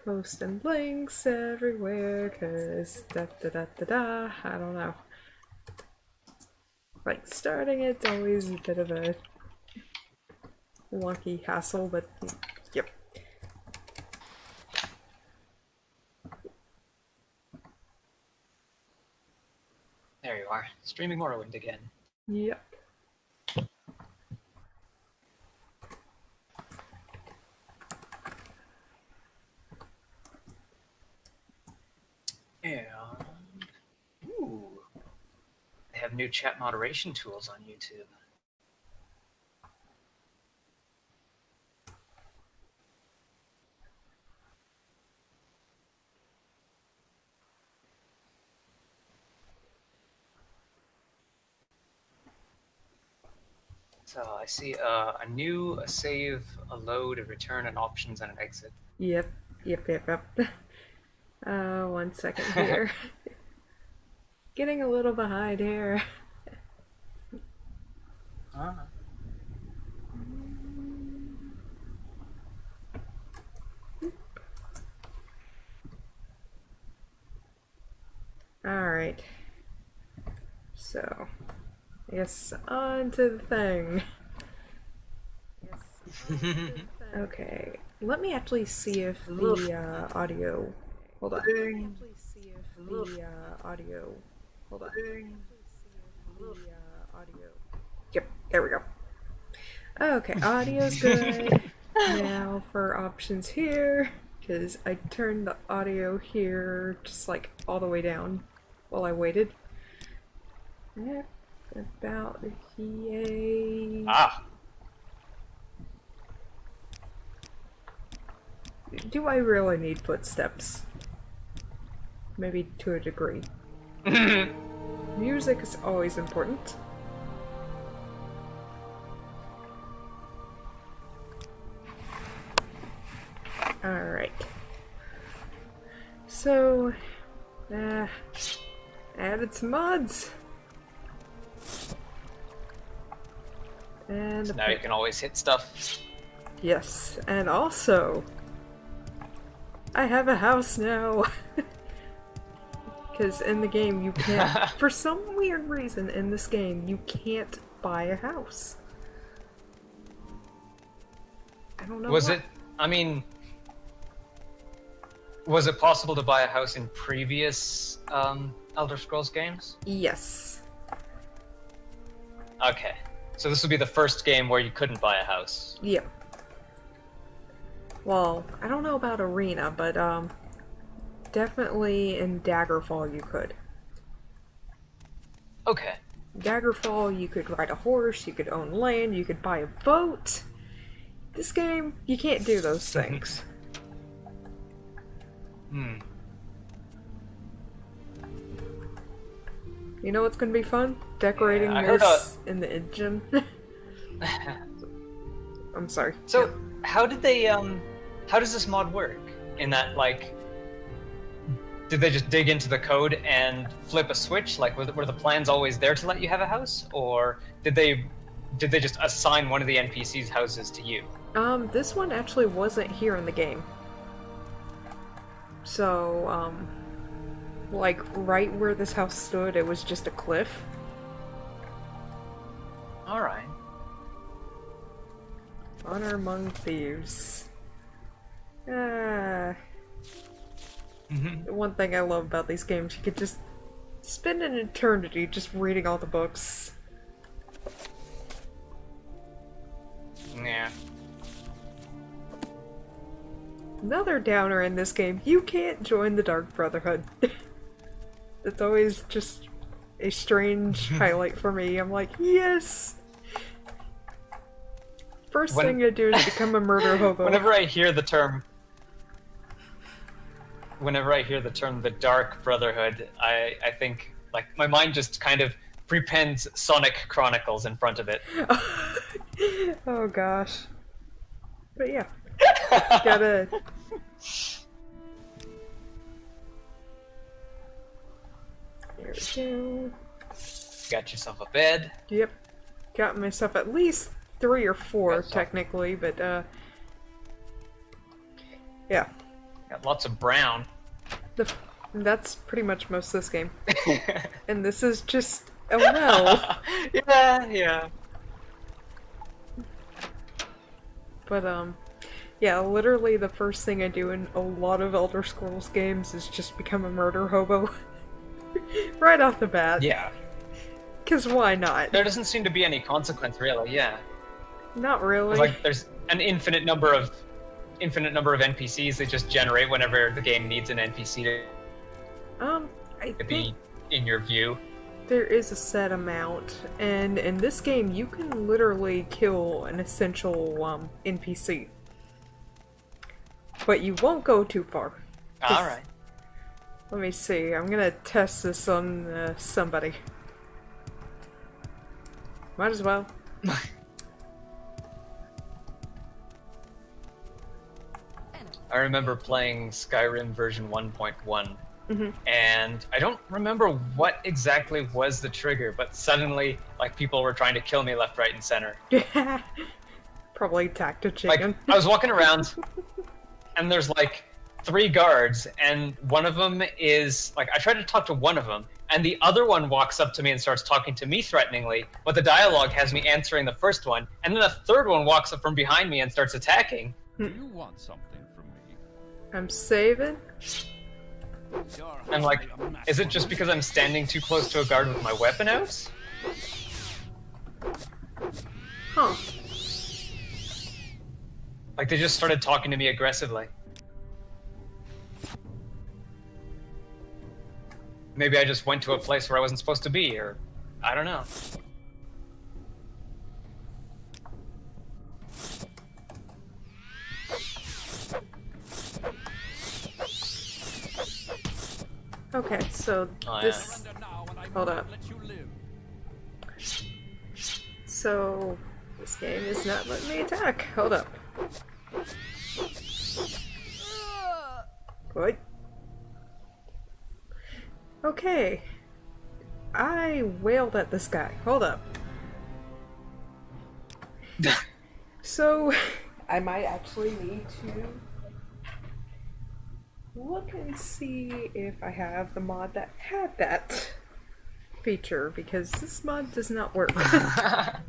Posting links everywhere, cause da. I don't know. Like, starting it's always a bit of a wonky hassle, but yep. There you are, streaming Morrowind again. Yep. And ooh, they have new chat moderation tools on YouTube. So I see a new, a save, a load, a return, an options, and an exit. Yep. 1 second here. Getting a little behind here. Alright. So, I guess on to the thing. Okay, let me actually see if the audio. Hold on. Hold on. Yep, there we go. Okay, audio's good. Now for options here, because I turned the audio here just like all the way down while I waited. About here. Ah! Do I really need footsteps? Maybe to a degree. Music is always important. Alright. So, added some mods. And So now you can always hit stuff. yes, and also, I have a house now. Because in the game you can't, for some weird reason in this game, you can't buy a house. I don't know Was why. it, I mean, was it possible to buy a house in previous Elder Scrolls games? Yes. Okay. So this would be the first game where you couldn't buy a house. Yeah. Well, I don't know about Arena, but definitely in Daggerfall you could. Okay. Daggerfall, you could ride a horse, you could own land, you could buy a boat. This game, you can't do those things. Hmm. You know what's gonna be fun? Decorating Yeah, I heard this in the engine. I'm sorry. So, how did they, how does this mod work? In that, like, did they just dig into the code and flip a switch? Like, were the plans always there to let you have a house? Or did they just assign one of the NPC's houses to you? This one actually wasn't here in the game. So, like, right where this house stood, it was just a cliff. Alright. Honor among thieves. One thing I love about these games, you could just spend an eternity just reading all the books. Yeah. Another downer in this game, you can't join the Dark Brotherhood. It's always just a strange highlight for me. I'm like, yes! First thing I do is become a murder hobo. Whenever I hear the term the Dark Brotherhood, I think, like, my mind just kind of prepends Sonic Chronicles in front of it. Oh gosh. But yeah. Gotta... There we go. Got yourself a bed. Yep. Got myself at least 3 or 4, Got some. technically, but, yeah. Got lots of brown. The, that's pretty much most of this game. And this is just a well. Yeah. But, yeah, literally the first thing I do in a lot of Elder Scrolls games is just become a murder hobo. Right off the bat. Yeah. Because why not? There doesn't seem to be any consequence, really. Yeah. Not really. Like, there's an infinite number of NPCs that just generate whenever the game needs an NPC I to be think in your view. there is a set amount, and in this game you can literally kill an essential NPC. But you won't go too far. Alright. Let me see, I'm gonna test this on somebody. Might as well. I remember playing Skyrim version 1.1, Mm-hmm. and I don't remember what exactly was the trigger, but suddenly, like, people were trying to kill me left, right, and center. Probably attacked a Like, chicken. I was walking around, and there's, like, 3 guards, and one of them is, like, I tried to talk to one of them, and the other one walks up to me and starts talking to me threateningly, but the dialogue has me answering the first one, and then a third one walks up from behind me and starts attacking. Do you want something from me? I'm saving. I'm like, is it just because I'm standing too close to a guard with my weapon out? Huh. Like, they just started talking to me aggressively. Maybe I just went to a place where I wasn't supposed to be, or I don't know. Okay, so Oh, this... Hold up. So, this game is not letting me attack. Hold up. What? Okay. I wailed at this guy. Hold up. So, I might actually need to look and see if I have the mod that had that feature, because this mod does not work. Ah!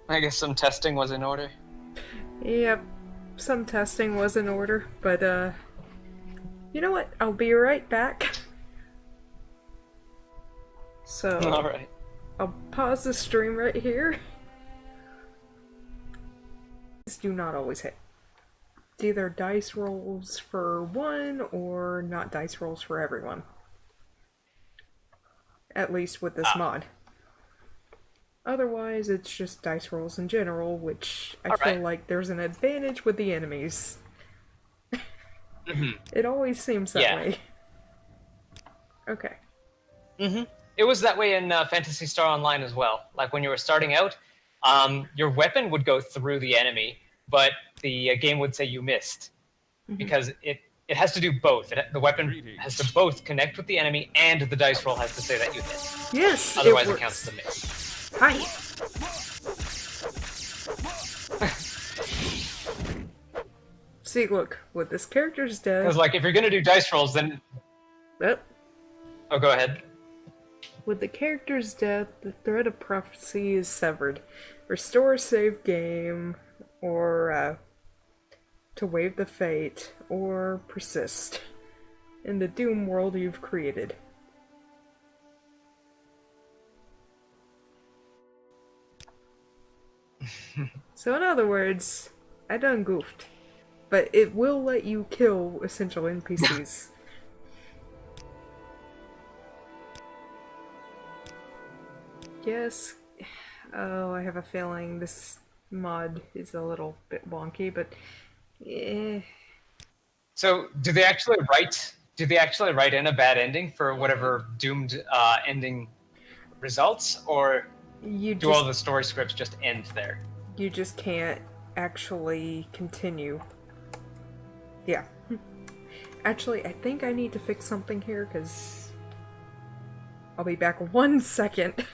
I guess some testing was in order. Yep, some testing was in order, but you know what? I'll be right back. So, Alright. I'll pause the stream right here. These do not always hit. It's either dice rolls for one or not dice rolls for everyone. At least with this mod. Otherwise, it's just dice rolls in general, which I feel like there's an advantage with the enemies. It always seems that way. Okay. It was that way in Phantasy Star Online as well. Like, when you were starting out, your weapon would go through the enemy, but the game would say you missed. Because it has to do both. The weapon has to both connect with the enemy, and the dice roll has to say that you missed. Yes, Otherwise, it it works. counts as a miss. Hi! See, look, with this character's death... Because, like, if you're going to do dice rolls, then... Oh, go ahead. With the character's death, the thread of prophecy is severed. Restore save game, or to wave the fate, or persist in the doom world you've created. So in other words, I done goofed. But it will let you kill essential NPCs. Yes. Oh, I have a feeling this mod is a little bit wonky, but So, do they actually write in a bad ending for whatever doomed ending results, or do all the story scripts just end there? You just can't actually continue. Yeah. Actually, I think I need to fix something here, because I'll be back 1 second.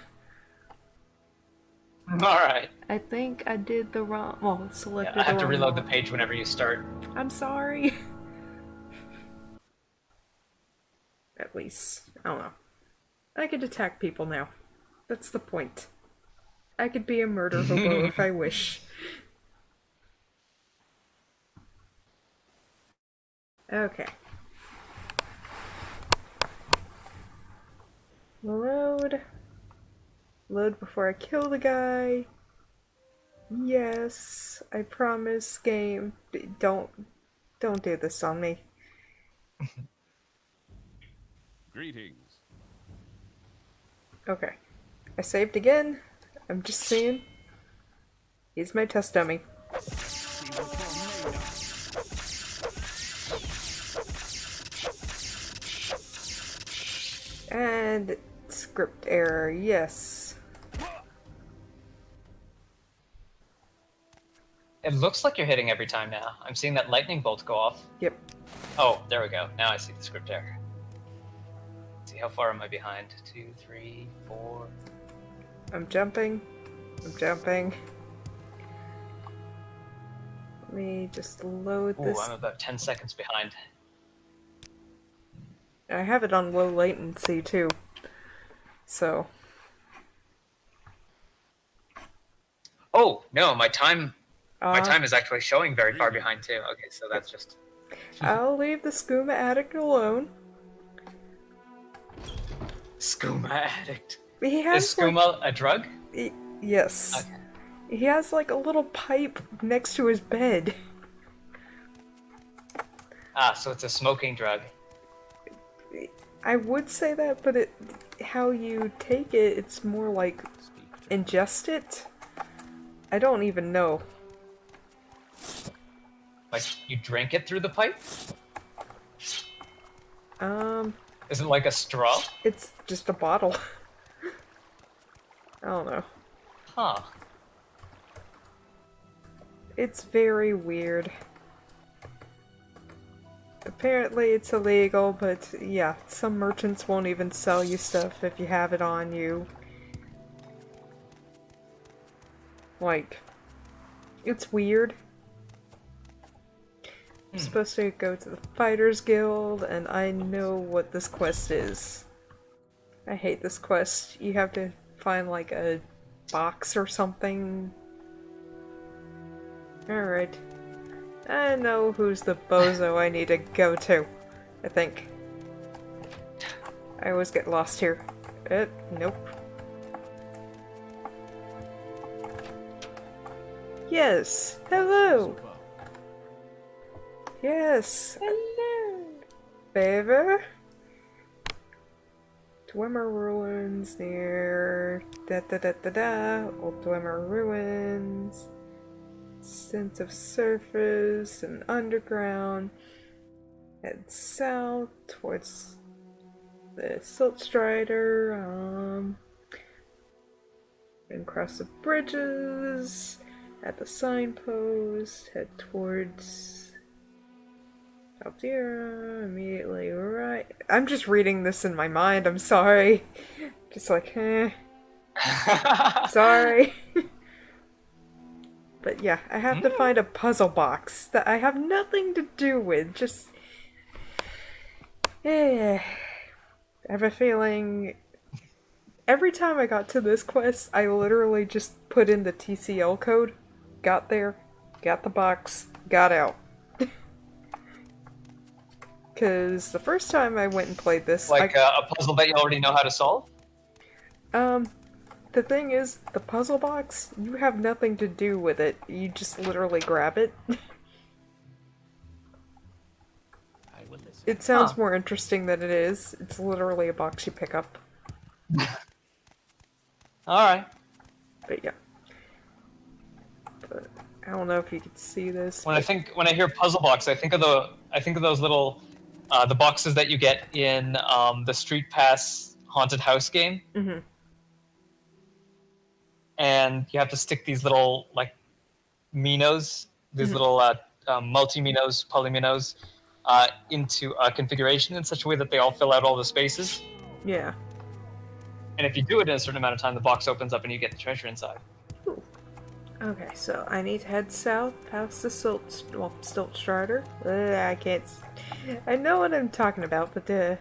Alright. I think I did the wrong. Well, Yeah, selected I have the to wrong reload the one. page whenever you start. I'm sorry. At least, I don't know. I could attack people now. That's the point. I could be a murder hobo if I wish. Okay. Load. Load before I kill the guy. Yes, I promise, game. Don't do this on me. Greetings. Okay. I saved again. I'm just saying. He's my test dummy. See what you're made of. And script error, yes. It looks like you're hitting every time now. I'm seeing that lightning bolt go off. Yep. Oh, there we go. Now I see the script error. Let's see, how far am I behind? 2, 3, 4. I'm jumping. I'm jumping. Let me just load Ooh, this. I'm about 10 seconds behind. I have it on low latency too. So. Oh, no, my time is actually showing very far behind too. Okay, so that's just... I'll leave the skooma addict alone. Skooma addict. He Is has skooma a drug? yes. Okay. He has like a little pipe next to his bed. Ah, so it's a smoking drug. I would say that, but how you take it, it's more like ingest it. I don't even know. Like, you drink it through the pipe? Is it like a straw? It's just a bottle. I don't know. Huh. It's very weird. Apparently it's illegal, but yeah, some merchants won't even sell you stuff if you have it on you. Like, it's weird. I'm supposed to go to the Fighters Guild, and I know what this quest is. I hate this quest. You have to find like a box or something. Alright. I know who's the bozo I need to go to, I think. I always get lost here. Nope. Yes! Hello! Yes! Hello! Favor? Dwemer Ruins near... Old Dwemer Ruins. Sense of surface and underground. Head south towards the Silt Strider. And cross the bridges at the signpost. Head towards Altira. Immediately right. I'm just reading this in my mind. I'm sorry. Just like, sorry. But yeah, I have to find a puzzle box that I have nothing to do with. Just... I have a feeling... Every time I got to this quest, I literally just put in the TCL code, got there, got the box, got out. Because the first time I went and played this... Like a puzzle that you already know how to solve? The thing is, the puzzle box, you have nothing to do with it. You just literally grab it. It sounds more interesting than it is. It's literally a box you pick up. Alright. But yeah. But I don't know if you could see this. When I hear puzzle box, I think of those little the boxes that you get in the Street Pass haunted house game. Mm-hmm. And you have to stick these little like minos, these little multi-minos, polyminos, into a configuration in such a way that they all fill out all the spaces. Yeah. And if you do it in a certain amount of time, the box opens up and you get the treasure inside. Ooh. Okay, so I need to head south past the Stilt Strider. I can't. I know what I'm talking about, but there's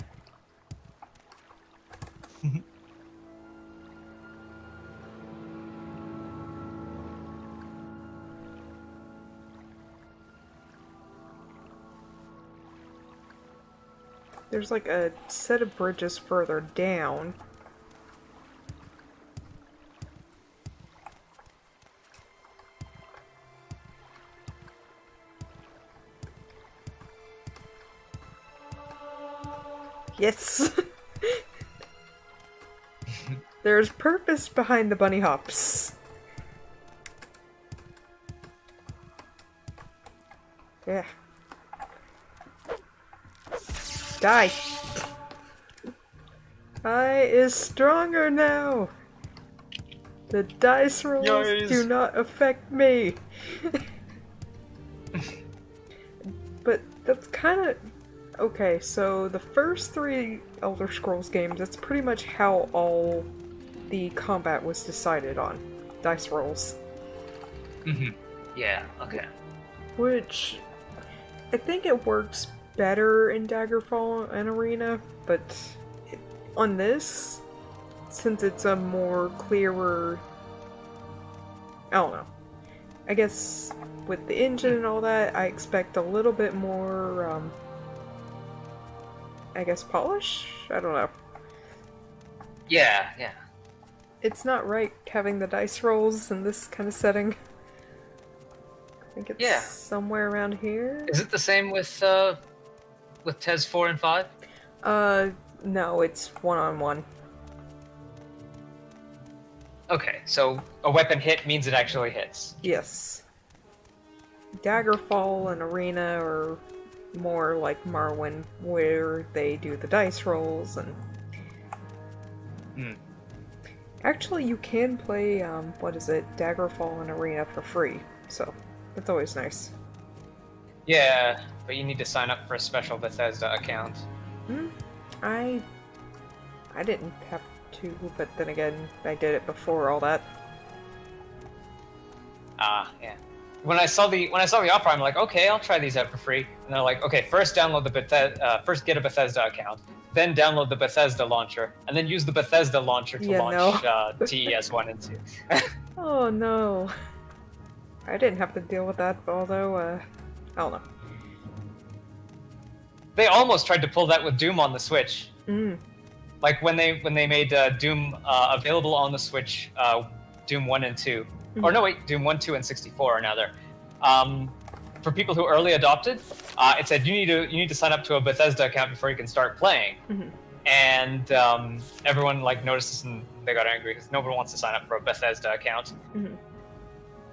like a set of bridges further down. Yes! There's purpose behind the bunny hops. Yeah. Die! I is stronger now! The dice rolls Yikes. do not affect me! But that's kind of... Okay, so the first 3 Elder Scrolls games, that's pretty much how all the combat was decided on. Dice rolls. Yeah, okay. Which... I think it works better in Daggerfall and Arena, but on this, since it's a more clearer... I don't know. I guess with the engine and all that, I expect a little bit more, I guess polish? I don't know. Yeah. It's not right having the dice rolls in this kind of setting. I think it's somewhere around here. Is it the same with TES 4 and 5? No, it's one-on-one. Okay, so a weapon hit means it actually hits. Yes. Daggerfall and Arena are more like Morrowind, where they do the dice rolls and... Actually, you can play, Daggerfall and Arena for free, so that's always nice. Yeah, but you need to sign up for a special Bethesda account. I didn't have to, but then again, I did it before all that. Yeah. When I saw the offer, I'm like, okay, I'll try these out for free. And they're like, okay, first download first get a Bethesda account, then download the Bethesda launcher, and then use the Bethesda launcher to launch TES 1 and 2. Oh no. I didn't have to deal with that, although, I don't know. They almost tried to pull that with Doom on the Switch. Like when they made Doom available on the Switch, Doom 1 and 2. Or no, wait, Doom 1, 2, and 64 are now there. For people who early adopted, it said you need to sign up to a Bethesda account before you can start playing. And everyone like noticed this and they got angry because nobody wants to sign up for a Bethesda account.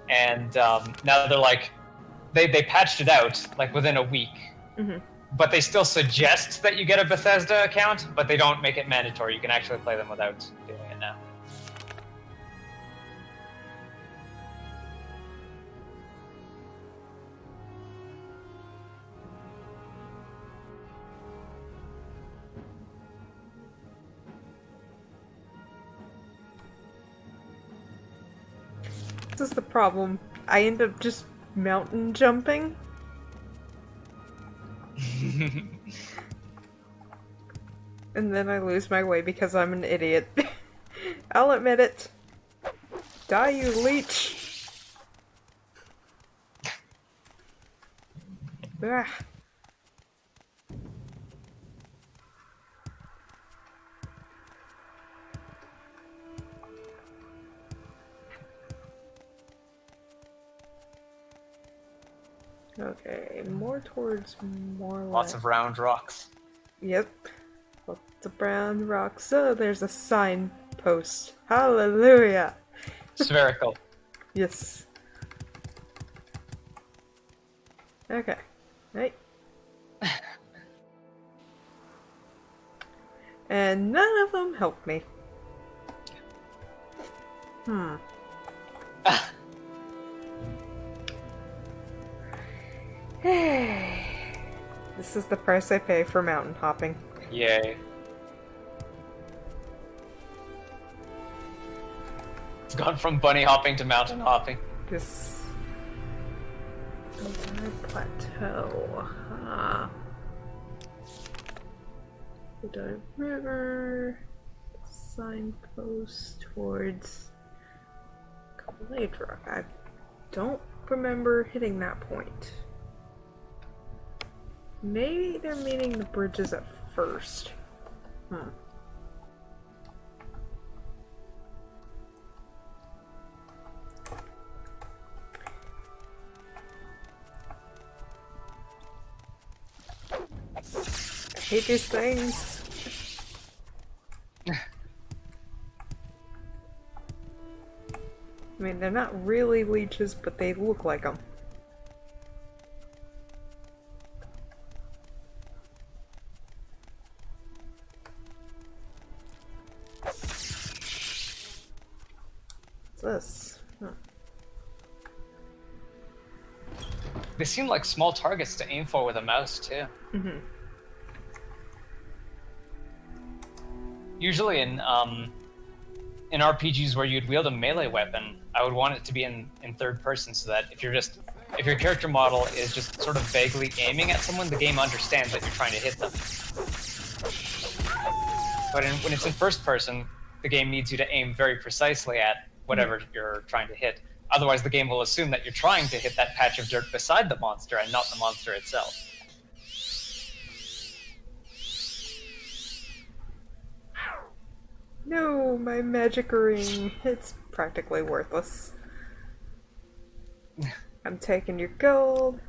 And now they're like, they patched it out like within a week. But they still suggest that you get a Bethesda account, but they don't make it mandatory. You can actually play them without doing it now. This is the problem. I end up just mountain jumping. And then I lose my way because I'm an idiot. I'll admit it. Die, you leech! Ah. Okay, more towards more Lots of round rocks. Yep. Lots of brown rocks. Oh, there's a signpost. Hallelujah! Spherical. Yes. Okay. Right. And none of them help me. This is the price I pay for mountain hopping. Yay. It's gone from bunny hopping to mountain hopping. This plateau. Huh. The Dark River. Signpost towards Caladra. I don't remember hitting that point. Maybe they're meaning the bridges at first. Hmm. I hate these things. I mean, they're not really leeches, but they look like them. What's this? Huh. They seem like small targets to aim for with a mouse, too. Mm-hmm. Usually in RPGs where you'd wield a melee weapon, I would want it to be in third person so that if your character model is just sort of vaguely aiming at someone, the game understands that you're trying to hit them. But when it's in first person, the game needs you to aim very precisely at whatever you're trying to hit. Otherwise, the game will assume that you're trying to hit that patch of dirt beside the monster and not the monster itself. No, my magic ring. It's practically worthless. I'm taking your gold.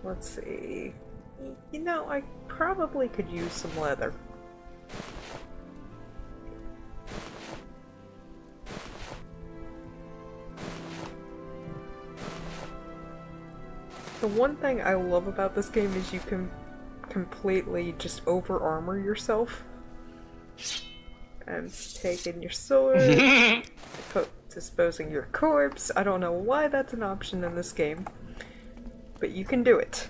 Let's see. You know, I probably could use some leather. The one thing I love about this game is you can completely just over-armor yourself. I'm taking your sword, disposing your corpse. I don't know why that's an option in this game, but you can do it.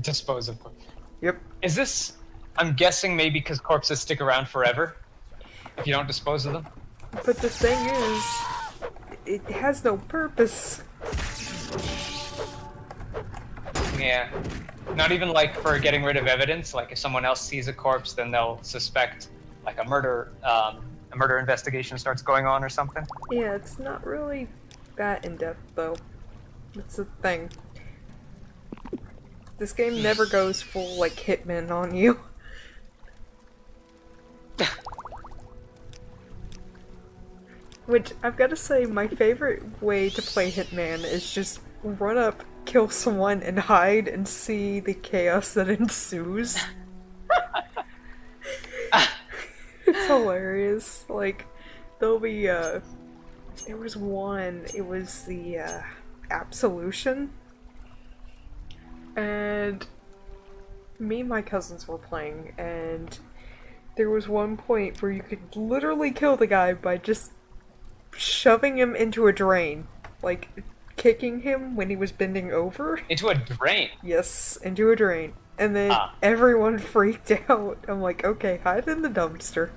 Dispose of them. Yep. Is this... I'm guessing maybe because corpses stick around forever if you don't dispose of them? But the thing is, it has no purpose. Yeah. Not even like for getting rid of evidence, like if someone else sees a corpse then they'll suspect like a murder investigation starts going on or something. Yeah, it's not really that in-depth though. That's the thing. This game never goes full like Hitman on you. Which, I've gotta say, my favorite way to play Hitman is just run up, kill someone, and hide and see the chaos that ensues. It's hilarious. Like, there'll be, there was one, it was the, Absolution. And me and my cousins were playing, and there was one point where you could literally kill the guy by just shoving him into a drain. Like, kicking him when he was bending over. Into a drain? Yes, into a drain. And then everyone freaked out. I'm like, okay, hide in the dumpster.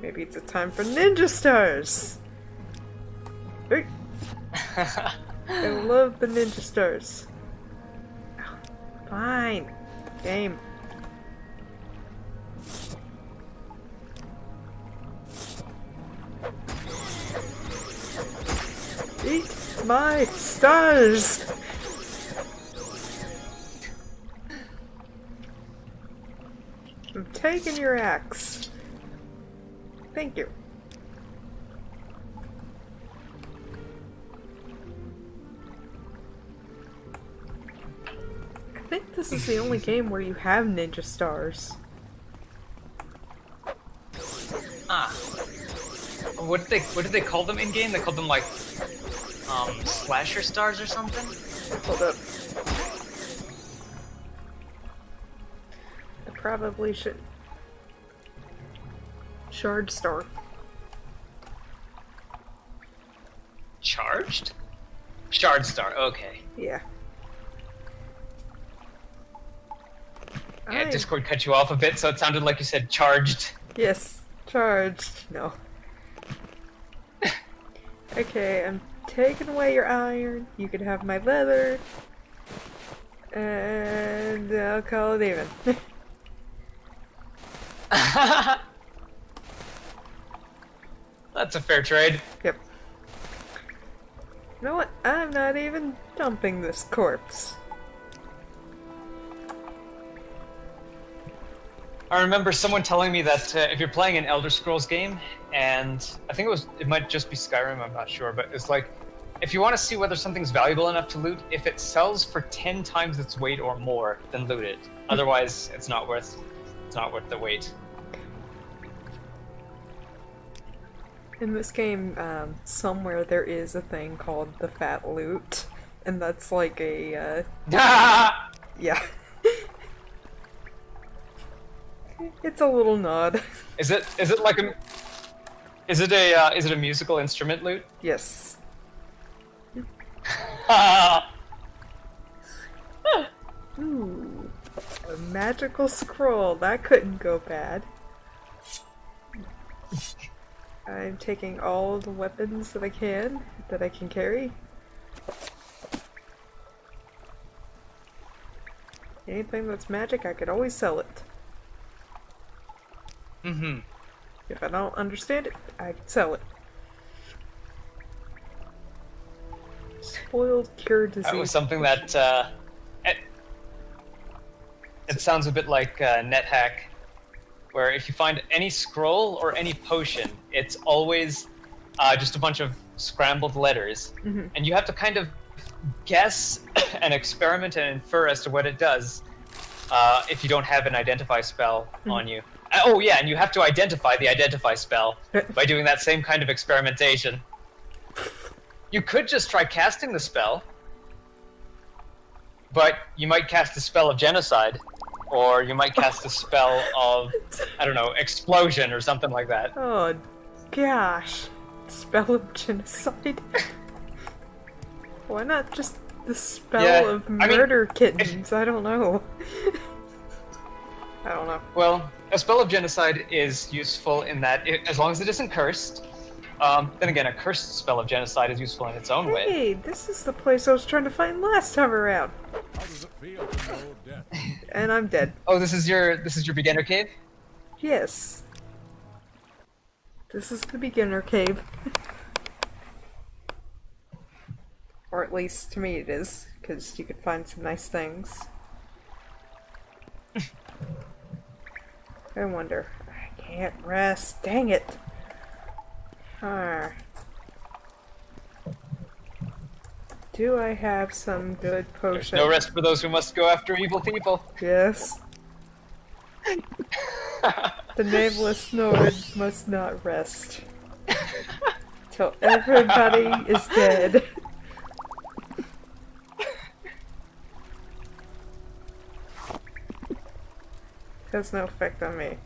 Maybe it's a time for ninja stars! Hey. I love the ninja stars. Fine. Game. Eat my stars! I'm taking your axe. Thank you. I think this is the only game where you have ninja stars. What did they call them in game? They called them like slasher stars or something? Hold up. I probably should. Shard star. Charged? Shard Star. Okay. Yeah. Yeah, I- Discord cut you off a bit, so it sounded like you said charged. Yes, charged. No. Okay, I'm taking away your iron. You can have my leather. And I'll call it even. That's a fair trade. Yep. You know what? I'm not even dumping this corpse. I remember someone telling me that if you're playing an Elder Scrolls game, and I think it might just be Skyrim, I'm not sure, but it's like, if you want to see whether something's valuable enough to loot, if it sells for 10 times its weight or more, then loot it. Otherwise, it's not worth the wait. In this game, somewhere there is a thing called the fat loot, and that's like a, yeah. It's a little nod. Is it like a is it a musical instrument loot? Yes. Ooh, a magical scroll. That couldn't go bad. I'm taking all the weapons that I can carry. Anything that's magic, I could always sell it. Mm-hmm. If I don't understand it, I can sell it. Spoiled cure disease. That was something that it sounds a bit like NetHack, where if you find any scroll or any potion, it's always just a bunch of scrambled letters, and you have to kind of guess and experiment and infer as to what it does if you don't have an identify spell on you. Oh yeah, and you have to identify the identify spell by doing that same kind of experimentation. You could just try casting the spell, but you might cast a spell of genocide, or you might cast a spell of, I don't know, explosion or something like that. Oh, gosh. Spell of genocide? Why not just the spell of murder kittens? I don't know. I don't know. Well, a spell of genocide is useful in that, as long as it isn't cursed. Then again, a cursed spell of genocide is useful in its own way. Hey, this is the place I was trying to find last time around. How does it feel to know death? And I'm dead. Oh, this is your beginner cave? Yes. This is the beginner cave. Or at least to me it is, because you could find some nice things. I wonder. I can't rest. Dang it. Do I have some good potions? There's no rest for those who must go after evil people. Yes. The nameless Nord must not rest. Till everybody is dead. Has no effect on me.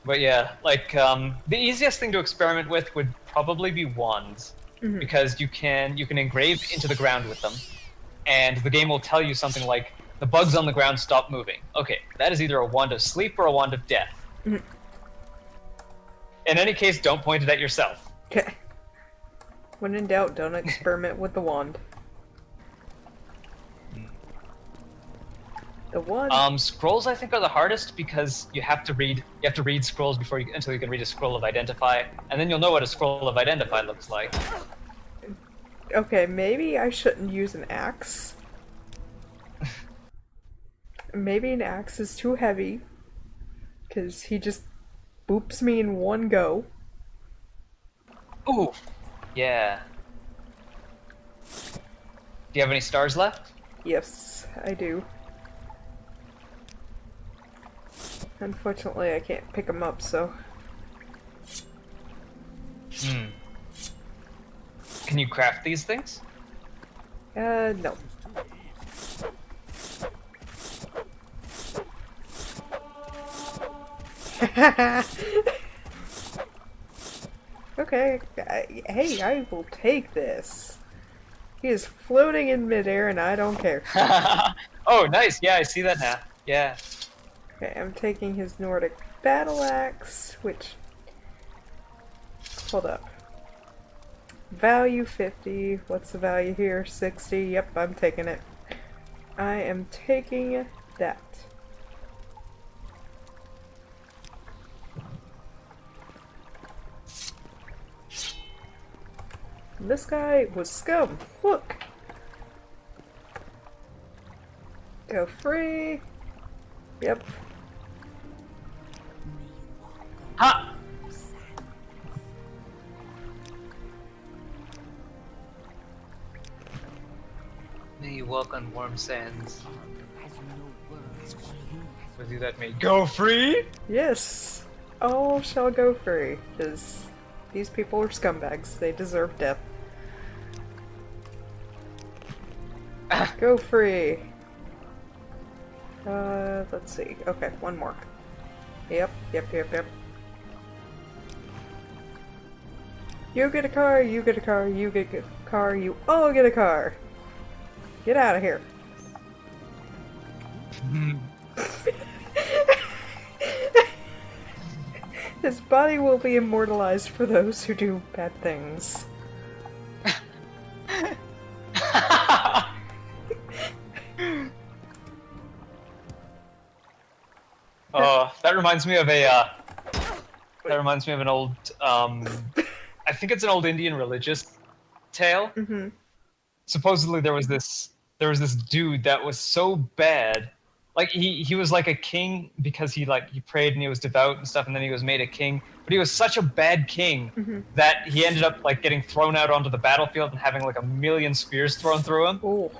But yeah, like, the easiest thing to experiment with would probably be wands. Because you can engrave into the ground with them, and the game will tell you something like, the bugs on the ground stop moving. Okay, that is either a wand of sleep or a wand of death. In any case, don't point it at yourself. Okay. When in doubt, don't experiment with the wand. The wand. Scrolls I think are the hardest because you have to read scrolls until you can read a scroll of identify, and then you'll know what a scroll of identify looks like. Okay, maybe I shouldn't use an axe. Maybe an axe is too heavy, because he just boops me in one go. Ooh, yeah. Do you have any stars left? Yes, I do. Unfortunately, I can't pick them up, so... Can you craft these things? No. Okay, hey, I will take this. He is floating in midair and I don't care. Oh, nice. Yeah, I see that now. Yeah. Okay, I'm taking his Nordic battle axe, which... Hold up. Value 50. What's the value here? 60. Yep, I'm taking it. I am taking that. This guy was scum. Look! Go free. Yep. Ha! May you walk on warm sands. With you that may go free. Yes. All shall go free, because these people are scumbags. They deserve death. Go free. Let's see. Okay, one more. Yep. You get a car, you get a car, you get a car, you all get a car. Get out of here. His body will be immortalized for those who do bad things. Oh, that reminds me of a. That reminds me of an old. I think it's an old Indian religious tale. Mm-hmm. Supposedly there was this dude that was so bad, like he was like a king because he prayed and he was devout and stuff, and then he was made a king. But he was such a bad king that he ended up like getting thrown out onto the battlefield and having like 1,000,000 spears thrown through him. Oh.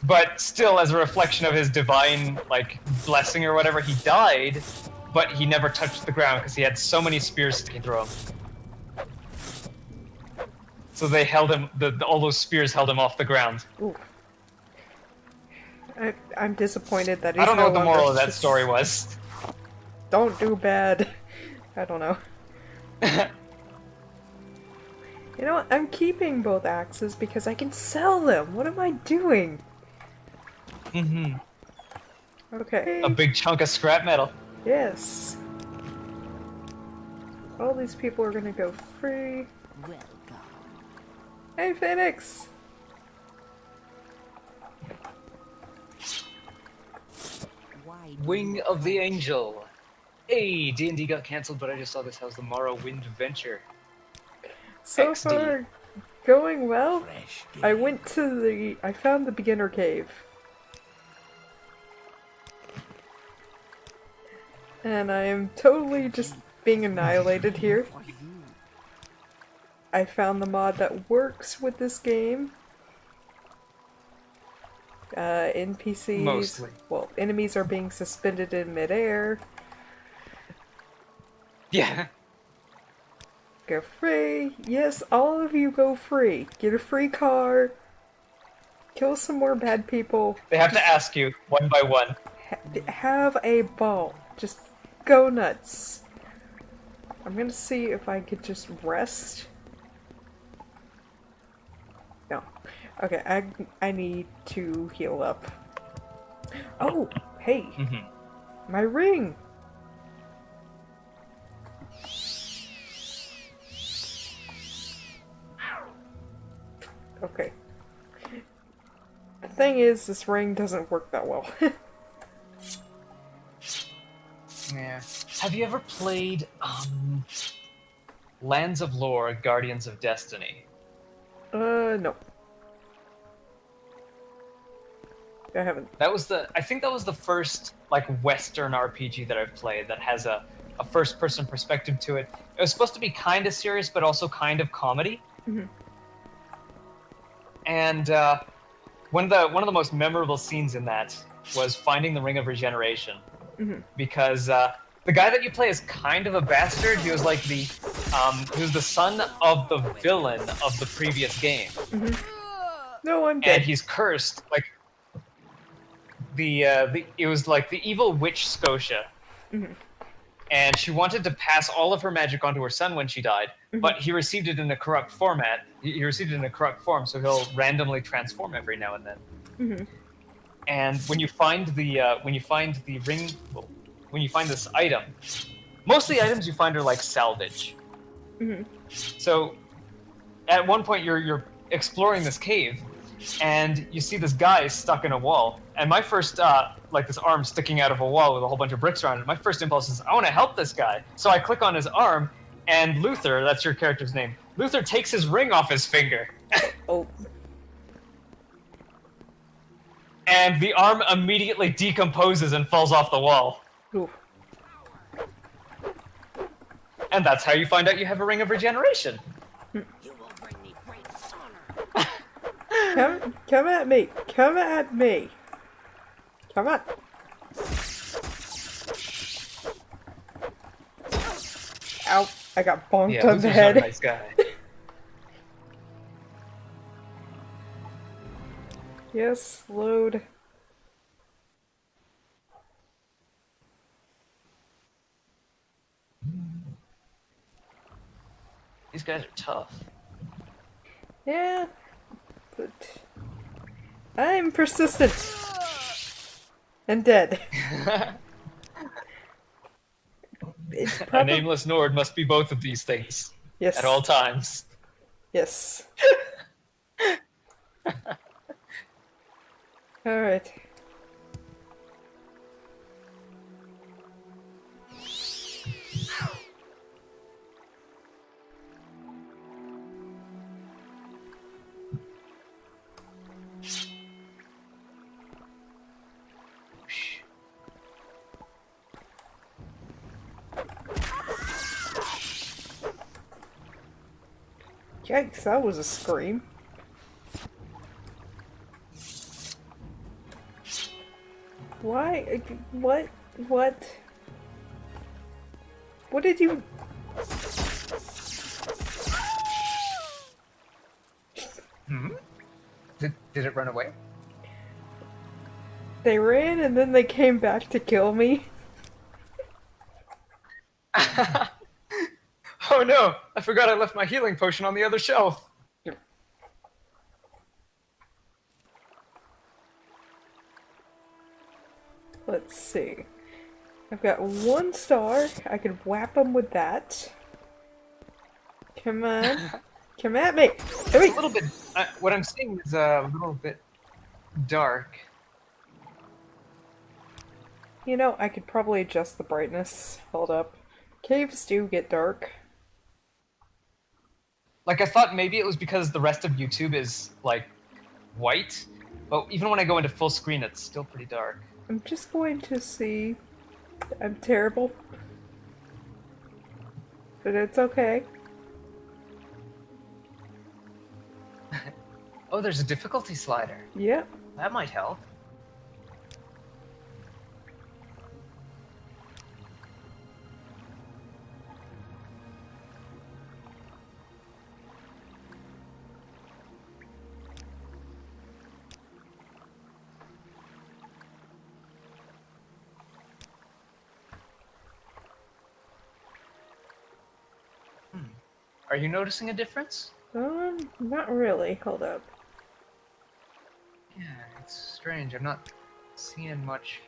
But still, as a reflection of his divine like blessing or whatever, he died, but he never touched the ground because he had so many spears sticking through him. So they held him. All those spears held him off the ground. Ooh. I'm disappointed that he's I don't know no what the longer moral of that story was. Don't do bad. I don't know. You know what? I'm keeping both axes because I can sell them. What am I doing? Mm-hmm. Okay. A big chunk of scrap metal. Yes. All these people are gonna go free. Welcome. Hey, Phoenix! Why Wing of the Angel. Hey, D&D got cancelled, but I just saw this. How's the Morrowind venture? So XD. far, going well. I found the beginner cave. And I am totally just being annihilated here. for you? I found the mod that works with this game. NPCs, Mostly. well, enemies are being suspended in midair. Yeah. Go free. Yes, all of you go free. Get a free car. Kill some more bad people. They have to ask you one by one. Have a ball. Just go nuts. I'm gonna see if I could just rest. No. Okay, I need to heal up. Oh, hey. My ring. Okay. The thing is, this ring doesn't work that well. Yeah. Have you ever played Lands of Lore, Guardians of Destiny? No. I haven't. I think that was the first like Western RPG that I've played that has a first-person perspective to it. It was supposed to be kind of serious, but also kind of comedy. And one of the most memorable scenes in that was finding the Ring of Regeneration, because the guy that you play is kind of a bastard. He was like he was the son of the villain of the previous game, No, I'm dead. and he's cursed. Like it was like the evil witch Scotia, and she wanted to pass all of her magic onto her son when she died, but he received it in a corrupt format. He received it in a corrupt form, so he'll randomly transform every now and then. Mm-hmm. And when you find the ring, well, when you find this item, most of the items you find are like salvage. Mm-hmm. So at one point you're exploring this cave, and you see this guy stuck in a wall. And my first, like this arm sticking out of a wall with a whole bunch of bricks around it, my first impulse is, I want to help this guy. So I click on his arm, and Luther, that's your character's name, Luther takes his ring off his finger. Oh. And the arm immediately decomposes and falls off the wall. Ooh. And that's how you find out you have a ring of regeneration. You will bring me great honor. Come at me. Come at me. Come on. Ow. I got bonked Yeah, on the Luther's head. not a nice guy. Yes, load. These guys are tough. Yeah, but I'm persistent and dead. It's A probably nameless Nord must be both of these things yes. at all times. Yes. All right. Yikes, that was a scream. Why? What? What? What did you... Did it run away? They ran and then they came back to kill me? Oh no! I forgot I left my healing potion on the other shelf. Let's see. I've got 1 star. I can whap them with that. Come on. Come at me! It's a little bit. What I'm seeing is a little bit dark. You know, I could probably adjust the brightness. Hold up. Caves do get dark. Like, I thought maybe it was because the rest of YouTube is, like, white, but even when I go into full screen, it's still pretty dark. I'm just going to see. I'm terrible. But it's okay. Oh, there's a difficulty slider. Yep. That might help. Are you noticing a difference? Not really. Hold up. Yeah, it's strange. I'm not seeing much.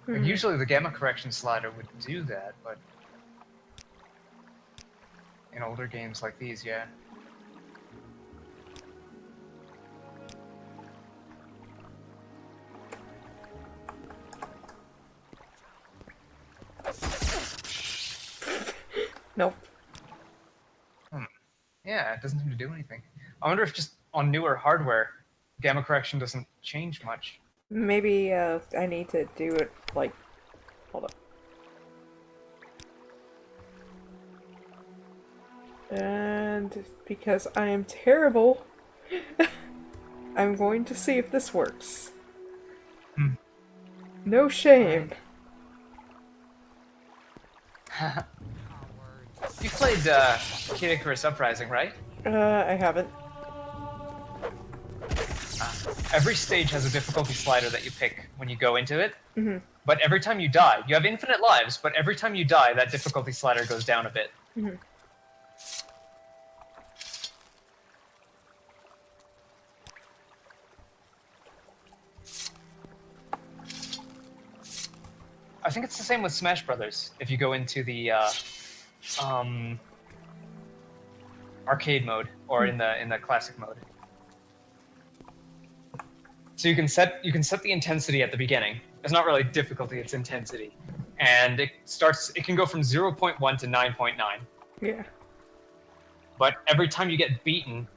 Like, usually the gamma correction slider would do that, but in older games like these, yeah. Nope. Yeah, it doesn't seem to do anything. I wonder if just on newer hardware, gamma correction doesn't change much. Maybe I need to do it like. Hold up. And because I am terrible, I'm going to see if this works. No shame. You played Kid Icarus Uprising, right? I haven't. Every stage has a difficulty slider that you pick when you go into it. Mm-hmm. But every time you die, you have infinite lives, but every time you die, that difficulty slider goes down a bit. Mm-hmm. I think it's the same with Smash Brothers. If you go into the arcade mode or in the classic mode, so you can set the intensity at the beginning. It's not really difficulty; it's intensity, and it can go from 0.1 to 9.9. Yeah. But every time you get beaten,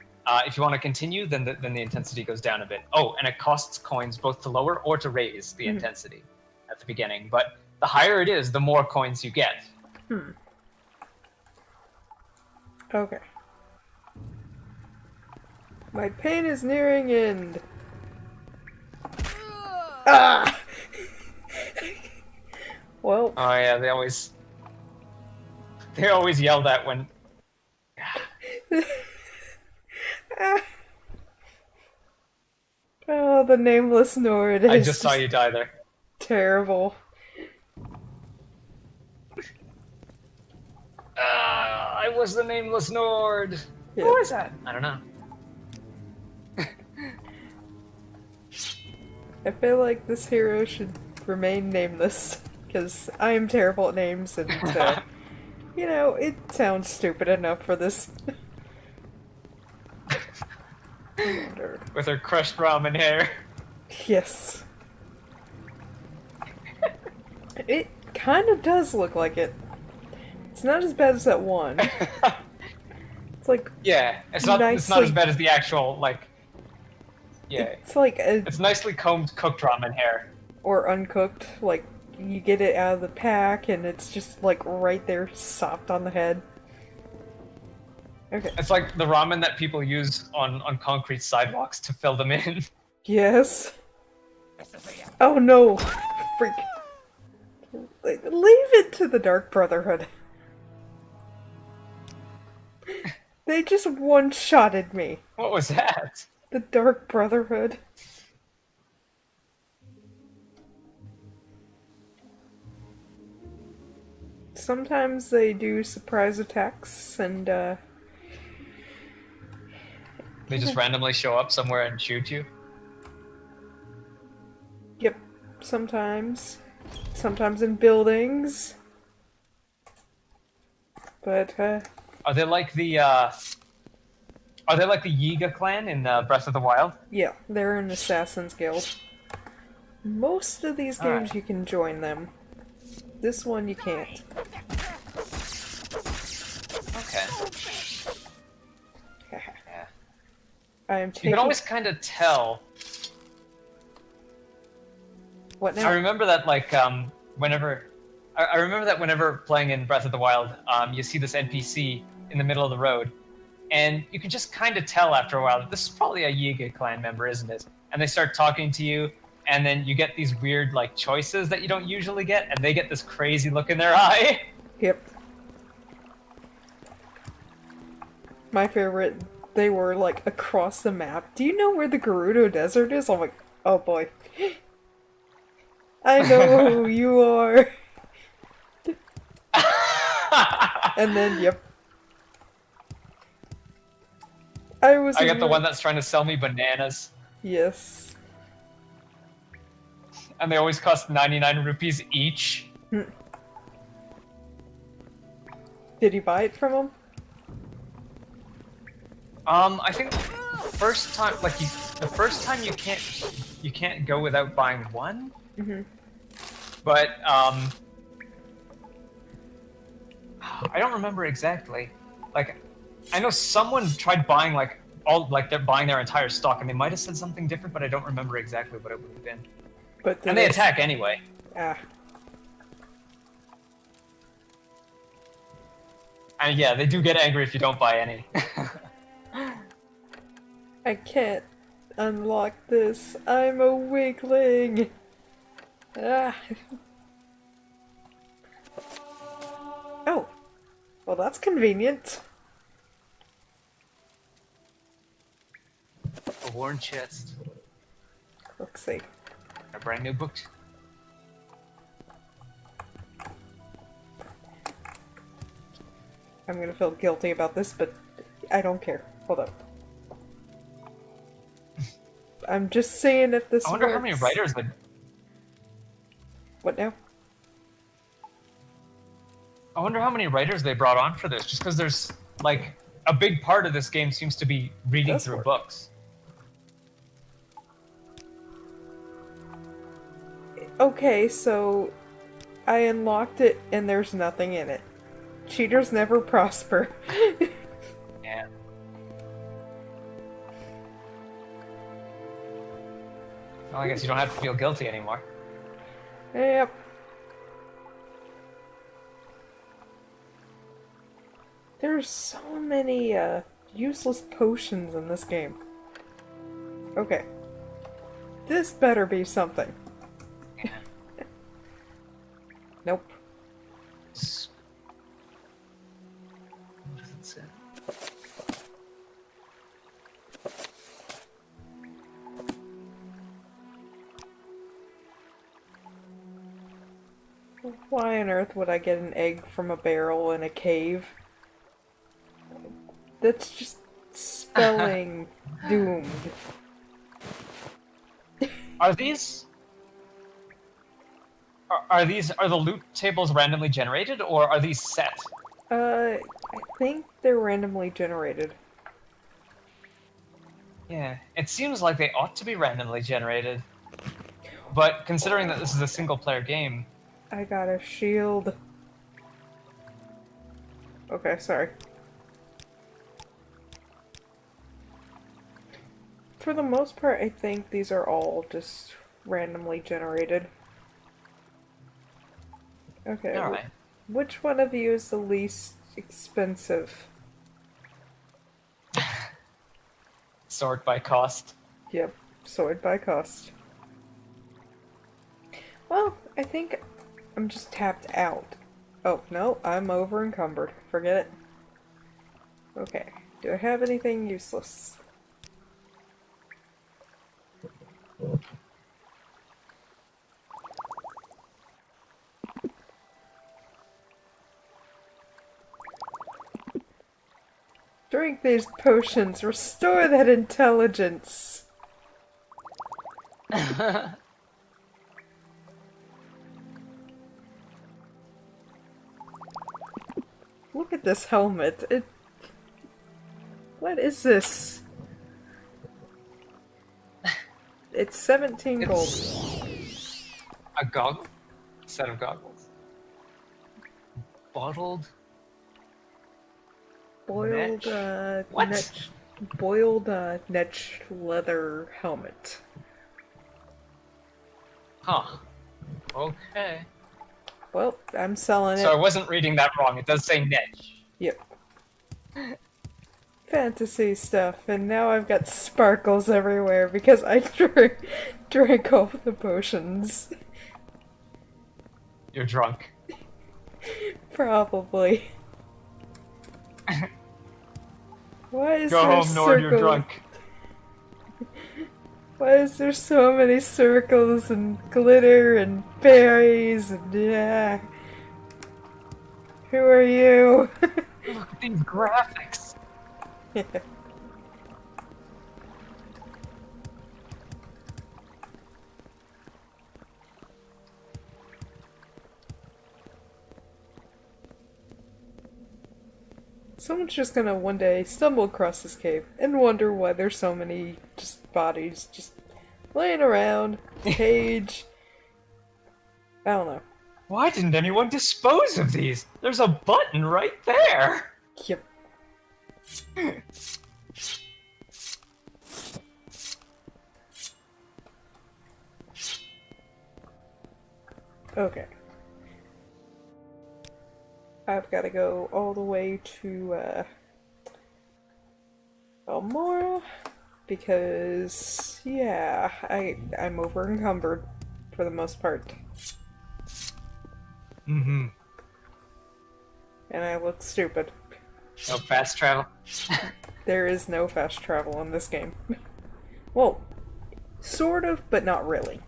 if you want to continue, then the intensity goes down a bit. Oh, and it costs coins both to lower or to raise the intensity at the beginning. But the higher it is, the more coins you get. Hmm. Okay. My pain is nearing end. Ah! Well. Oh yeah, they always yell that when. Oh, the nameless Nord is I just saw you die there. terrible. I was the nameless Nord. Yeah. Who is that? I don't know. I feel like this hero should remain nameless, because I am terrible at names, and, you know, it sounds stupid enough for this. Commander. With her crushed ramen hair. Yes. It kind of does look like it. It's not as bad as that one. It's like Yeah, it's not as nicely- bad as the actual like. Yeah, it's like a it's nicely combed cooked ramen hair. or uncooked. Like you get it out of the pack, and it's just like right there, sopped on the head. Okay. It's like the ramen that people use on concrete sidewalks to fill them in. Yes. Oh no! Freak. Leave it to the Dark Brotherhood. They just one-shotted me. What was that? The Dark Brotherhood. Sometimes they do surprise attacks, and They just randomly show up somewhere and shoot you? yep, sometimes. Sometimes in buildings. But, Are they like the Yiga clan in Breath of the Wild? yeah, they're an Assassin's Guild. Most of these games Alright. you can join them. This one you can't. Okay. Yeah. I am You taking... can always kind of tell. What I now? remember that like whenever I remember that whenever playing in Breath of the Wild, you see this NPC in the middle of the road, and you can just kind of tell after a while that this is probably a Yiga clan member, isn't it? And they start talking to you, and then you get these weird like choices that you don't usually get, and they get this crazy look in their eye. Yep. My favorite, they were like across the map. Do you know where the Gerudo Desert is? I'm like, oh boy. I know who you are. And then, yep. I I got the one that's trying to sell me bananas, Yes. and they always cost 99 rupees each. Did you buy it from him? I think the first time you can't go without buying one. Mm-hmm. But I don't remember exactly. Like, I know someone tried buying they're buying their entire stock, and they might have said something different, but I don't remember exactly what it would have been. But And they attack anyway. Ah. And yeah, they do get angry if you don't buy any. I can't unlock this. I'm a weakling. Ah. Oh. Well, that's convenient. worn chest. Let's see. A brand new book. I'm gonna feel guilty about this, but I don't care. Hold up. I'm just saying if this I wonder works. how many writers would. What now? I wonder how many writers they brought on for this. Just because there's like a big part of this game seems to be reading Does through work. books. Okay, so I unlocked it and there's nothing in it. Cheaters never prosper. Yeah. Well, I guess you don't have to feel guilty anymore. Yep. There's so many useless potions in this game. Okay. This better be something. Yeah. Nope. What does it say? Why on earth would I get an egg from a barrel in a cave? That's just spelling doomed. Are these? Are the loot tables randomly generated, or are these set? I think they're randomly generated. Yeah, it seems like they ought to be randomly generated. But considering that this is a single-player game, I got a shield. Okay, sorry. For the most part, I think these are all just randomly generated. Okay. all right. Which one of you is the least expensive? Sort by cost. Yep, sort by cost. Well, I think I'm just tapped out. Oh, no, I'm over encumbered. Forget it. Okay, do I have anything useless? Drink these potions, restore that intelligence. Look at this helmet. What is this? It's 17 gold. It's a goggle? Set of goggles. Bottled? Boiled, Netch? What? netch leather helmet. Huh. Okay. Well, I'm selling So I it. wasn't reading that wrong. It does say niche. Yep. Fantasy stuff, and now I've got sparkles everywhere because I drank all the potions. You're drunk. Probably. Why is Go there home, Nord, you're drunk. Why is there so many circles and glitter and berries and yeah? Who are you? Look at these graphics. Someone's just gonna one day stumble across this cave and wonder why there's so many just bodies just laying around, cage. I don't know. Why didn't anyone dispose of these? There's a button right there. Yep. Okay. I've got to go all the way to Elmora because yeah, I'm over encumbered for the most part, Mm-hmm. and I look stupid. No fast travel. There is no fast travel in this game. Well, sort of, but not really.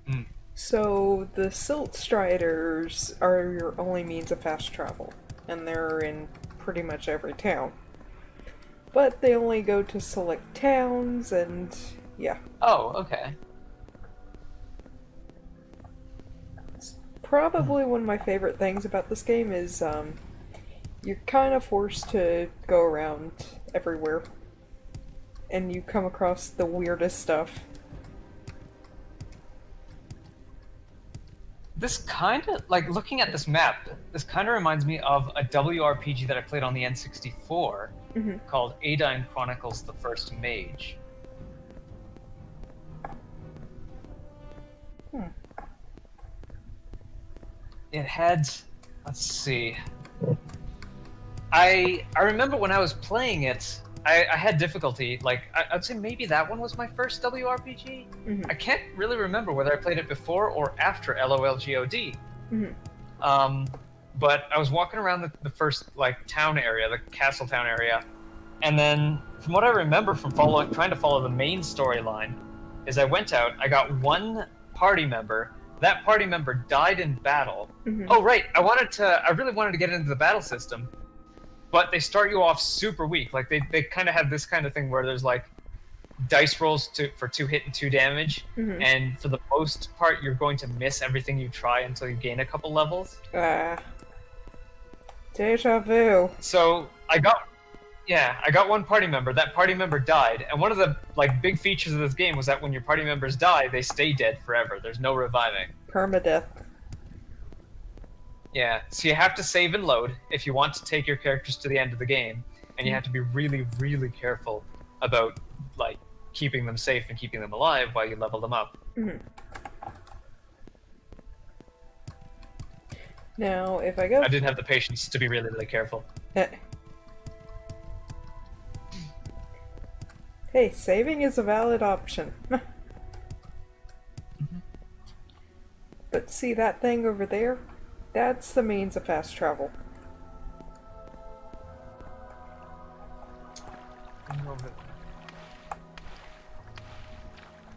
Hmm. So the Silt Striders are your only means of fast travel, and they're in pretty much every town. But they only go to select towns, and yeah. Oh, okay. Probably one of my favorite things about this game is you're kind of forced to go around everywhere, and you come across the weirdest stuff. This kind of, like, looking at this map, this kind of reminds me of a WRPG that I played on the N64 called Adine Chronicles: The First Mage. It had, let's see. I remember when I was playing it, I had difficulty. Like, I'd say maybe that one was my first WRPG. I can't really remember whether I played it before or after LOLGOD. But I was walking around the first, like, town area, the castle town area, and then from what I remember from trying to follow the main storyline, is I went out, I got one party member. That party member died in battle. Oh right, I really wanted to get into the battle system, but they start you off super weak. Like they kind of have this kind of thing where there's like dice rolls for 2 hit and 2 damage, and for the most part you're going to miss everything you try until you gain a couple levels. Deja vu. So I got one party member. That party member died, and one of the like big features of this game was that when your party members die, they stay dead forever. There's no reviving. Permadeath. Yeah, so you have to save and load if you want to take your characters to the end of the game, and you have to be really, really careful about like keeping them safe and keeping them alive while you level them up. Now, if I go... I didn't have the patience to be really, really careful. Hey, saving is a valid option. But see that thing over there? That's the means of fast travel.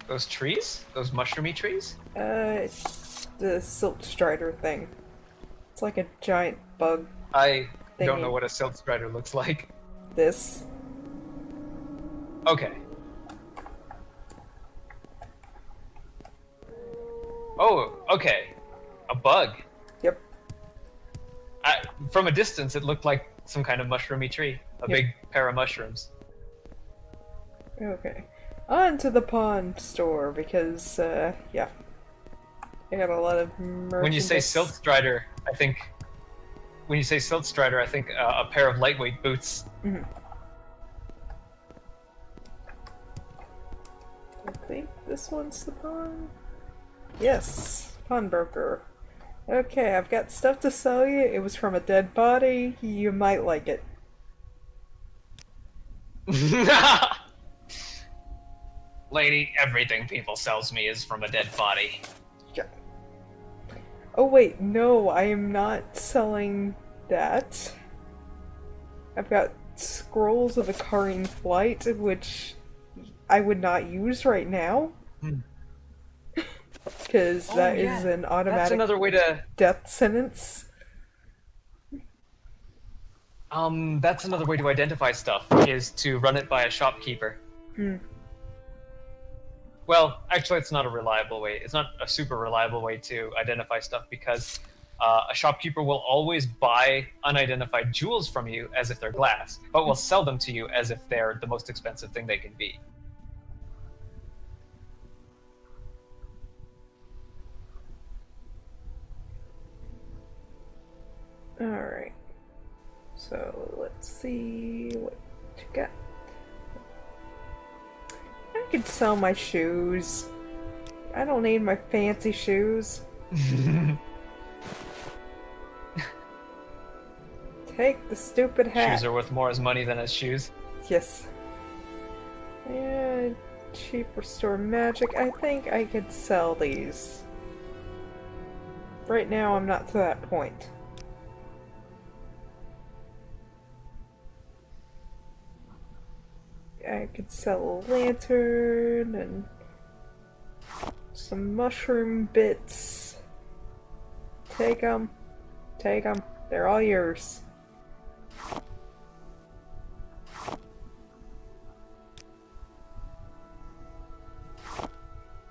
Those trees? Those mushroomy trees? It's the Silt Strider thing. It's like a giant bug I don't thingy. know what a Silt Strider looks like. This. Okay. Oh, okay. A bug. Yep. From a distance, it looked like some kind of mushroomy tree. A big pair of mushrooms. Okay. On to the pawn store, because, yeah. I got a lot of merchandise. When you say Silt Strider, I think... a pair of lightweight boots. I think this one's the pawn. Yes, pawnbroker. Okay, I've got stuff to sell you. It was from a dead body. You might like it. Lady, everything people sells me is from a dead body. Yeah. Oh wait, no, I am not selling that. I've got scrolls of the Careen Flight, which I would not use right now. Because that is an That's automatic another way to... death sentence. That's another way to identify stuff, is to run it by a shopkeeper. Well, actually, it's not a reliable way. It's not a super reliable way to identify stuff, because a shopkeeper will always buy unidentified jewels from you as if they're glass, but will sell them to you as if they're the most expensive thing they can be. Alright. So, let's see what you got. I could sell my shoes. I don't need my fancy shoes. Take the stupid hat. Shoes are worth more as money than as shoes. Yes. Yeah, cheap restore magic. I think I could sell these. Right now, I'm not to that point. I could sell a lantern and some mushroom bits. Take them. Take them. They're all yours.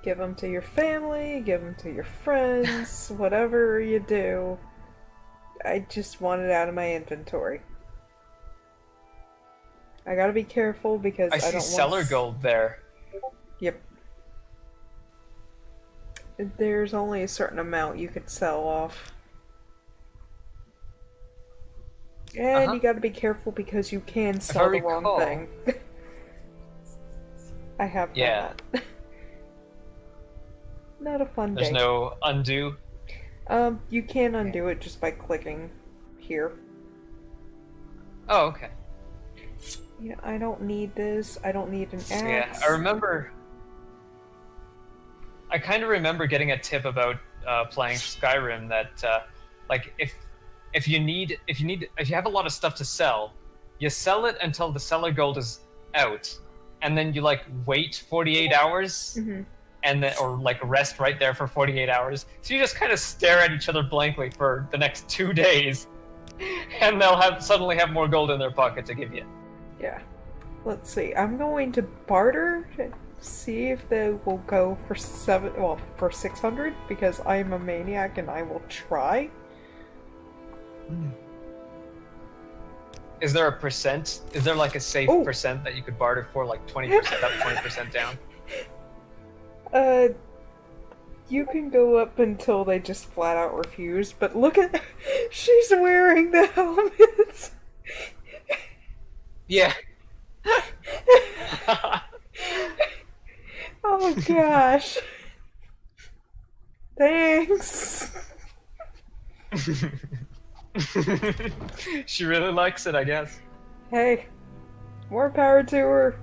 Give them to your family, give them to your friends, whatever you do. I just want it out of my inventory. I gotta be careful because I see don't cellar want... gold there. Yep. There's only a certain amount you could sell off. And you gotta be careful because you can sell the wrong thing. I have done that. Not a fun day. There's no undo? You can undo it just by clicking here. Oh, okay. Yeah, I don't need this. I don't need an axe. Yeah, I remember... I kind of remember getting a tip about playing Skyrim that, like, if you have a lot of stuff to sell, you sell it until the cellar gold is out, and then you like wait 48 hours, and then or like rest right there for 48 hours. So you just kind of stare at each other blankly for the next 2 days, and they'll suddenly have more gold in their pocket to give you. Yeah. Let's see. I'm going to barter. See if they will go for for 600 because I am a maniac and I will try. Is there a percent? Is there like a safe percent that you could barter for, like 20% up, 20% down? You can go up until they just flat out refuse, but look at she's wearing the helmets. Yeah. Oh gosh. Thanks. She really likes it, I guess. Hey, more power to her.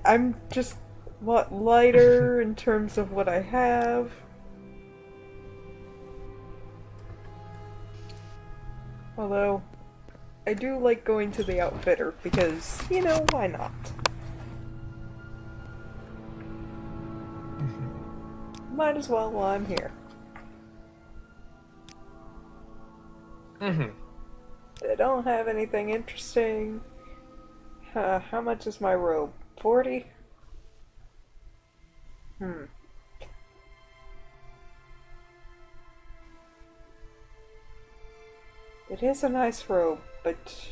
I'm just lighter in terms of what I have. Although, I do like going to the outfitter because, you know, why not? Might as well while I'm here. They don't have anything interesting. How much is my robe? 40? It is a nice robe, but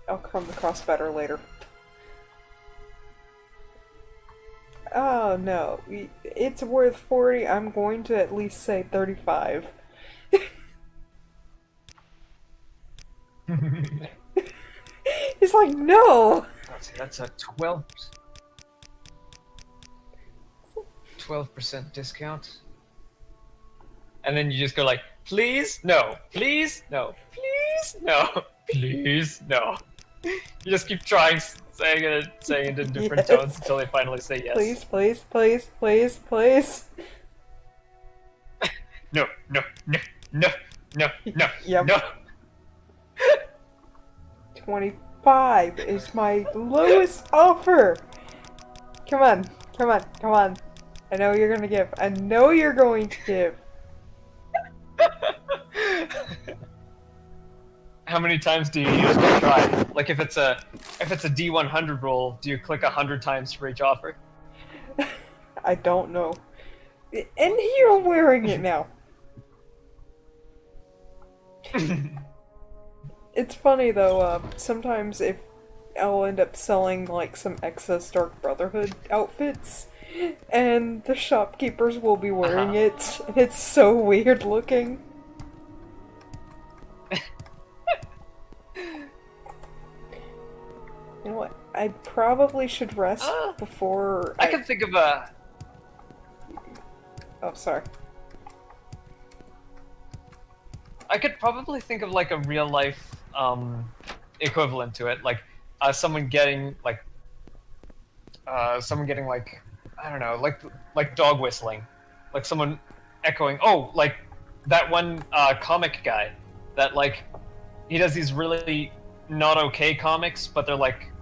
I'll come across better later. Oh no, it's worth 40. I'm going to at least say 35. He's like, no! That's a 12% discount. And then you just go like, please, no, please, no, please, no, please, no. You just keep trying, saying it in different tones until they finally say yes. Please, please, please, please, please. No, no, no, no, no, no, Yep. no. 25 is my lowest offer. Come on, come on, come on. I know you're gonna give. I know you're going to give. How many times do you use to try? Like if it's a D100 roll, do you click 100 times for each offer? I don't know. And you're wearing it now. It's funny though, sometimes if I'll end up selling like some excess Dark Brotherhood outfits, and the shopkeepers will be wearing it, and it's so weird looking. You know what? I probably should rest before I can think of a... Oh, sorry. I could probably think of like a real life equivalent to it, like someone getting like I don't know, like dog whistling, like someone echoing. Oh, like that one comic guy that like he does these really not okay comics, but they're like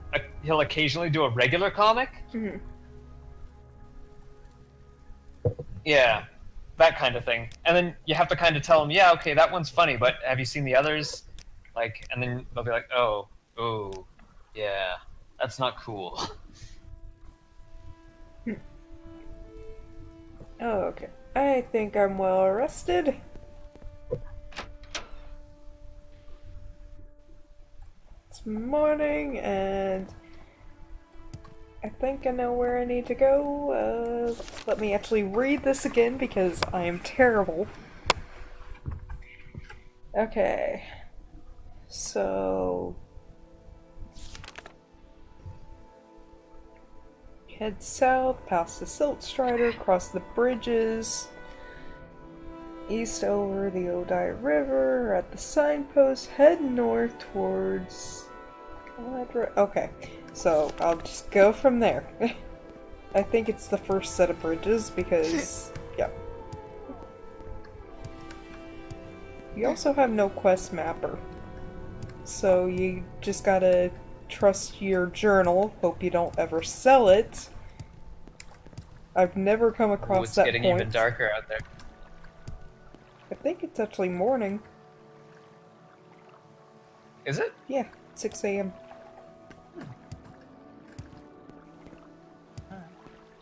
he'll occasionally do a regular comic. Mhm. Yeah, that kind of thing. And then you have to kind of tell them, yeah, okay, that one's funny, but have you seen the others? Like, and then they'll be like, oh, yeah, that's not cool. Oh, okay. I think I'm well rested. It's morning, and I think I know where I need to go. Let me actually read this again because I am terrible. Okay. So head south, past the Silt Strider, cross the bridges, east over the Odai River, at the signpost, head north towards... Okay, so I'll just go from there. I think it's the first set of bridges because... yeah. You also have no quest mapper. So you just gotta trust your journal, hope you don't ever sell it. I've never come across It's that getting point. even darker out there. I think it's actually morning. Is it? Yeah, 6 a.m.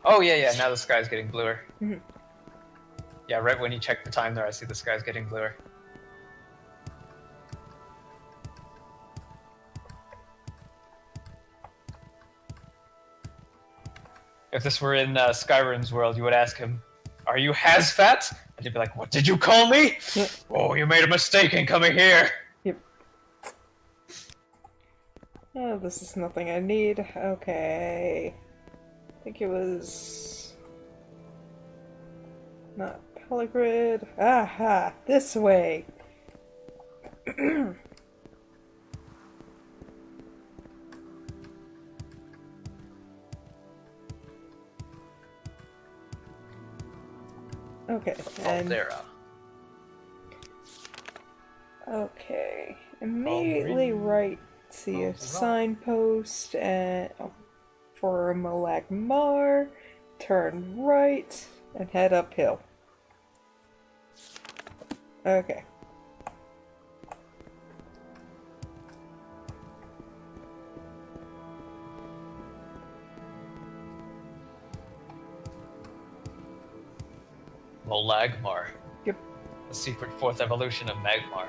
Oh, yeah, now the sky's getting bluer. Mhm. Yeah, right when you check the time there, I see the sky's getting bluer. If this were in Skyrim's world, you would ask him, "Are you Hazfat?" And he'd be like, "What did you call me?" Yep. "Oh, you made a mistake in coming here." Yep. Oh, this is nothing I need. Okay. I think it was... not Peligrid. Aha! This way! Okay, and... Caldera. Okay. Immediately right, see a signpost and for Molag Mar, turn right, and head uphill. Okay. Molagmar. Yep. The secret fourth evolution of Magmar.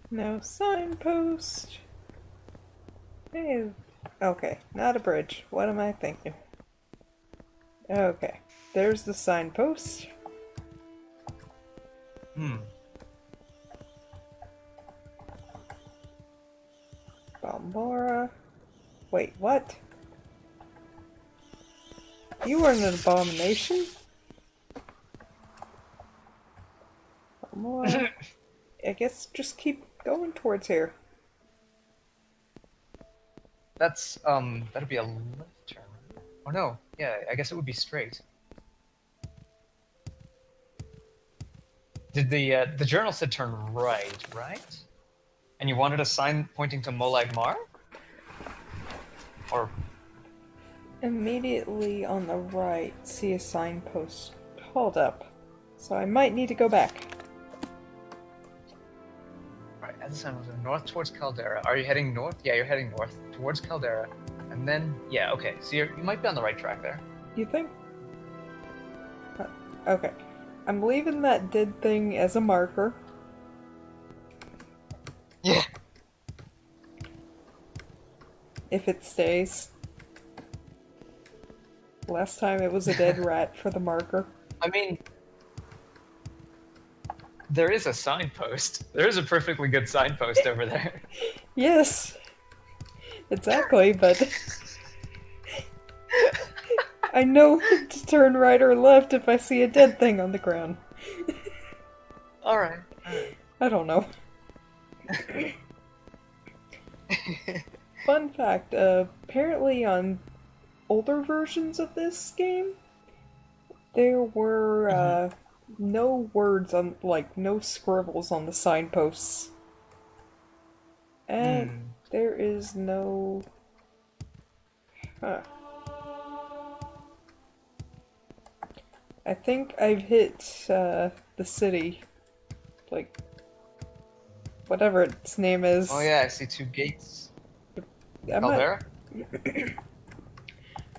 No signpost. Hey. Okay, not a bridge. What am I thinking? Okay, there's the signpost. Bombora. Wait, what? You were an abomination? Bombora. I guess just keep going towards here. That's, that'd be a left turn. Oh no, yeah, I guess it would be straight. Did the journal said turn right? And you wanted a sign pointing to Molag Mar? Or... Immediately on the right, see a signpost. Hold up. So I might need to go back. Right, as the sun was north towards Caldera. Are you heading north? Yeah, you're heading north towards Caldera. And then, yeah, okay, so you might be on the right track there. You think? Okay. I'm leaving that dead thing as a marker. Yeah. If it stays. Last time it was a dead rat for the marker. I mean, there is a signpost. There is a perfectly good signpost over there. Yes! Exactly, but... I know to turn right or left if I see a dead thing on the ground. Alright. I don't know. Fun fact, apparently on older versions of this game, there were, no words on, like, no scribbles on the signposts. And there is no... Huh. I think I've hit, the city. Like, whatever its name is. Oh yeah, I see 2 gates. I Caldera?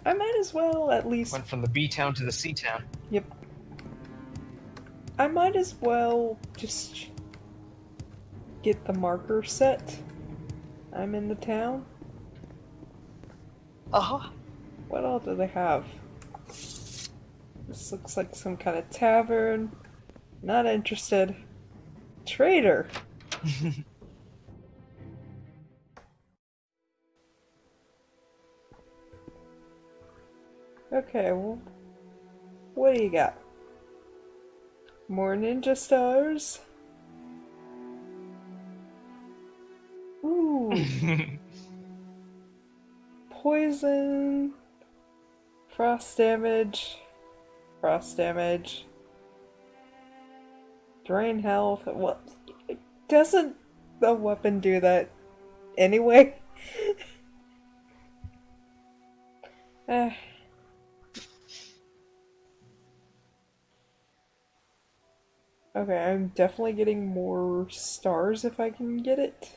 might as well at least... Went from the B town to the C town. Yep. I might as well just get the marker set. I'm in the town. Uh-huh. What all do they have? This looks like some kind of tavern. Not interested. Trader! Okay, well, what do you got? More ninja stars? Ooh. Poison. Frost damage. Drain health. What? Doesn't the weapon do that anyway? eh. Okay, I'm definitely getting more stars if I can get it.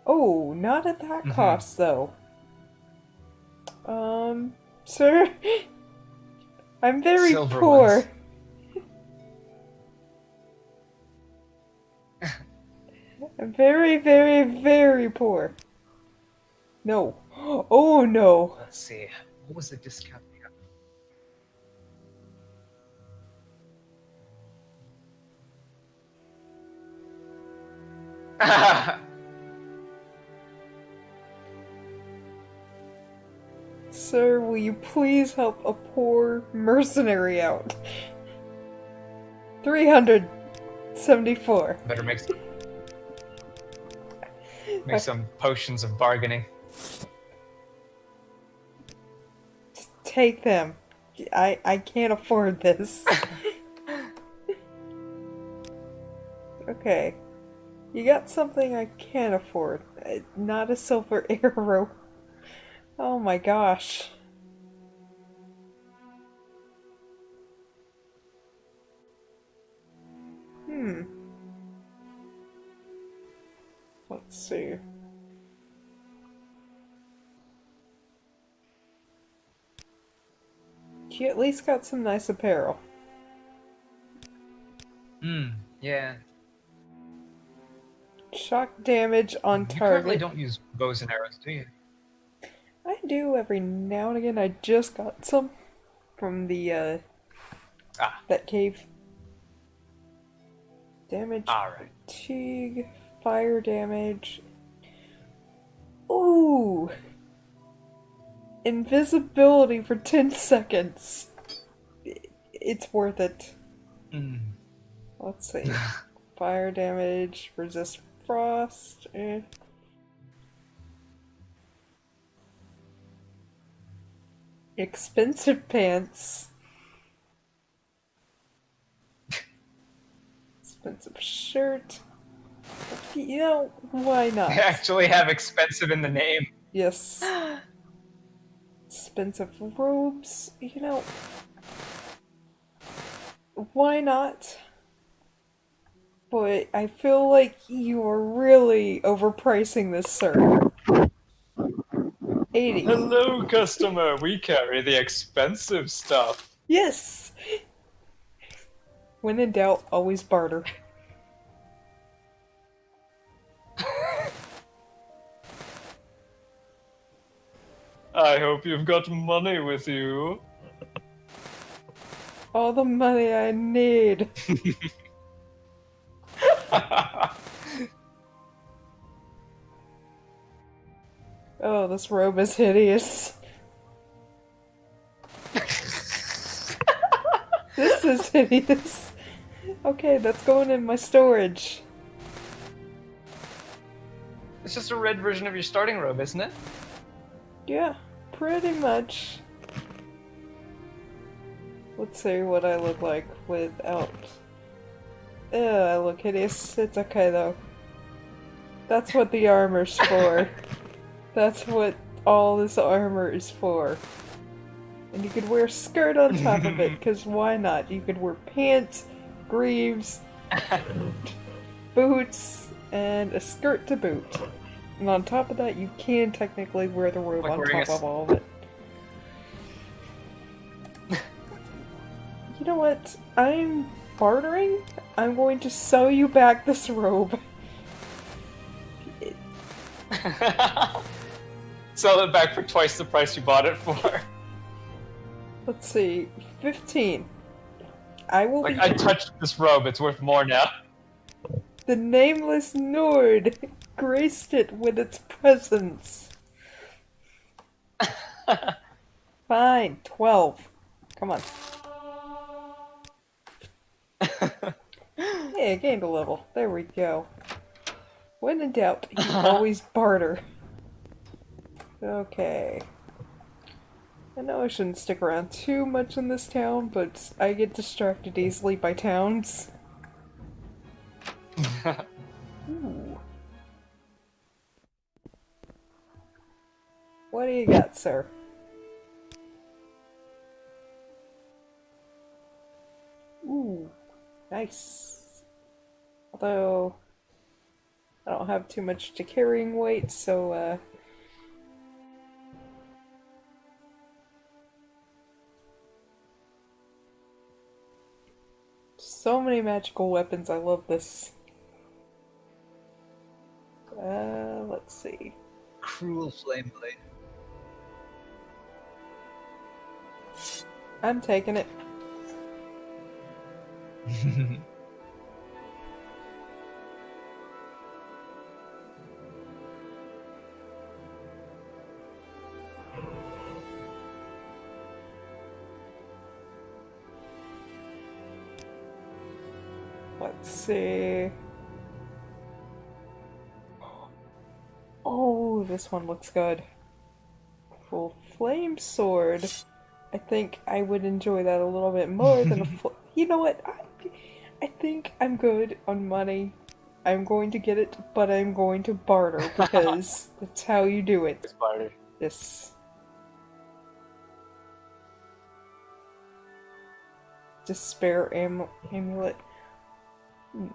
Oh, not at that cost, though. Sir? I'm very Silver poor. ones. I'm very, very, very poor. No. Oh, no. Let's see. What was the discount we got? Sir, will you please help a poor mercenary out? 374. Better make some potions of bargaining. Just take them. I can't afford this. Okay. You got something I can't afford. Not a silver arrow. Oh my gosh. Let's see. You at least got some nice apparel. Yeah. Shock damage on You currently target. don't use bows and arrows, do you? I do every now and again. I just got some from the that cave. Damage, Alright. fatigue, fire damage. Ooh! Invisibility for 10 seconds. It's worth it. Let's see. Fire damage, resist frost. Expensive pants. Expensive shirt. You know, why not? They actually have expensive in the name. Yes. Expensive robes. You know, why not? But I feel like you are really overpricing this, sir. 80. Hello, customer. We carry the expensive stuff. Yes! When in doubt, always barter. I hope you've got money with you. All the money I need. Oh, this robe is hideous. as hideous. Okay, that's going in my storage. It's just a red version of your starting robe, isn't it? Yeah, pretty much. Let's see what I look like without... Ugh, I look hideous. It's okay though. That's what the armor's for. That's what all this armor is for. And you could wear a skirt on top of it, because why not? You could wear pants, greaves, boots, and a skirt to boot. And on top of that, you can technically wear the robe Like on wearing top of all of it. You know what? I'm bartering. I'm going to sew you back this robe. Sell it back for twice the price you bought it for. Let's see, 15. I will Like, be I touched this robe, it's worth more now. the nameless Nord graced it with its presence. Fine, 12. Come on. Hey, I gained a level. There we go. When in doubt, you always barter. Okay. I know I shouldn't stick around too much in this town, but I get distracted easily by towns. Ooh. What do you got, sir? Ooh, nice. Although, I don't have too much to carrying weight, so, so many magical weapons, I love this. Let's see. Cruel flame blade. I'm taking it. Let's see. Oh, this one looks good. Full flame sword. I think I would enjoy that a little bit more than a You know what? I think I'm good on money. I'm going to get it, but I'm going to barter because that's how you do it. It's barter. Yes. Despair amulet. Hmm.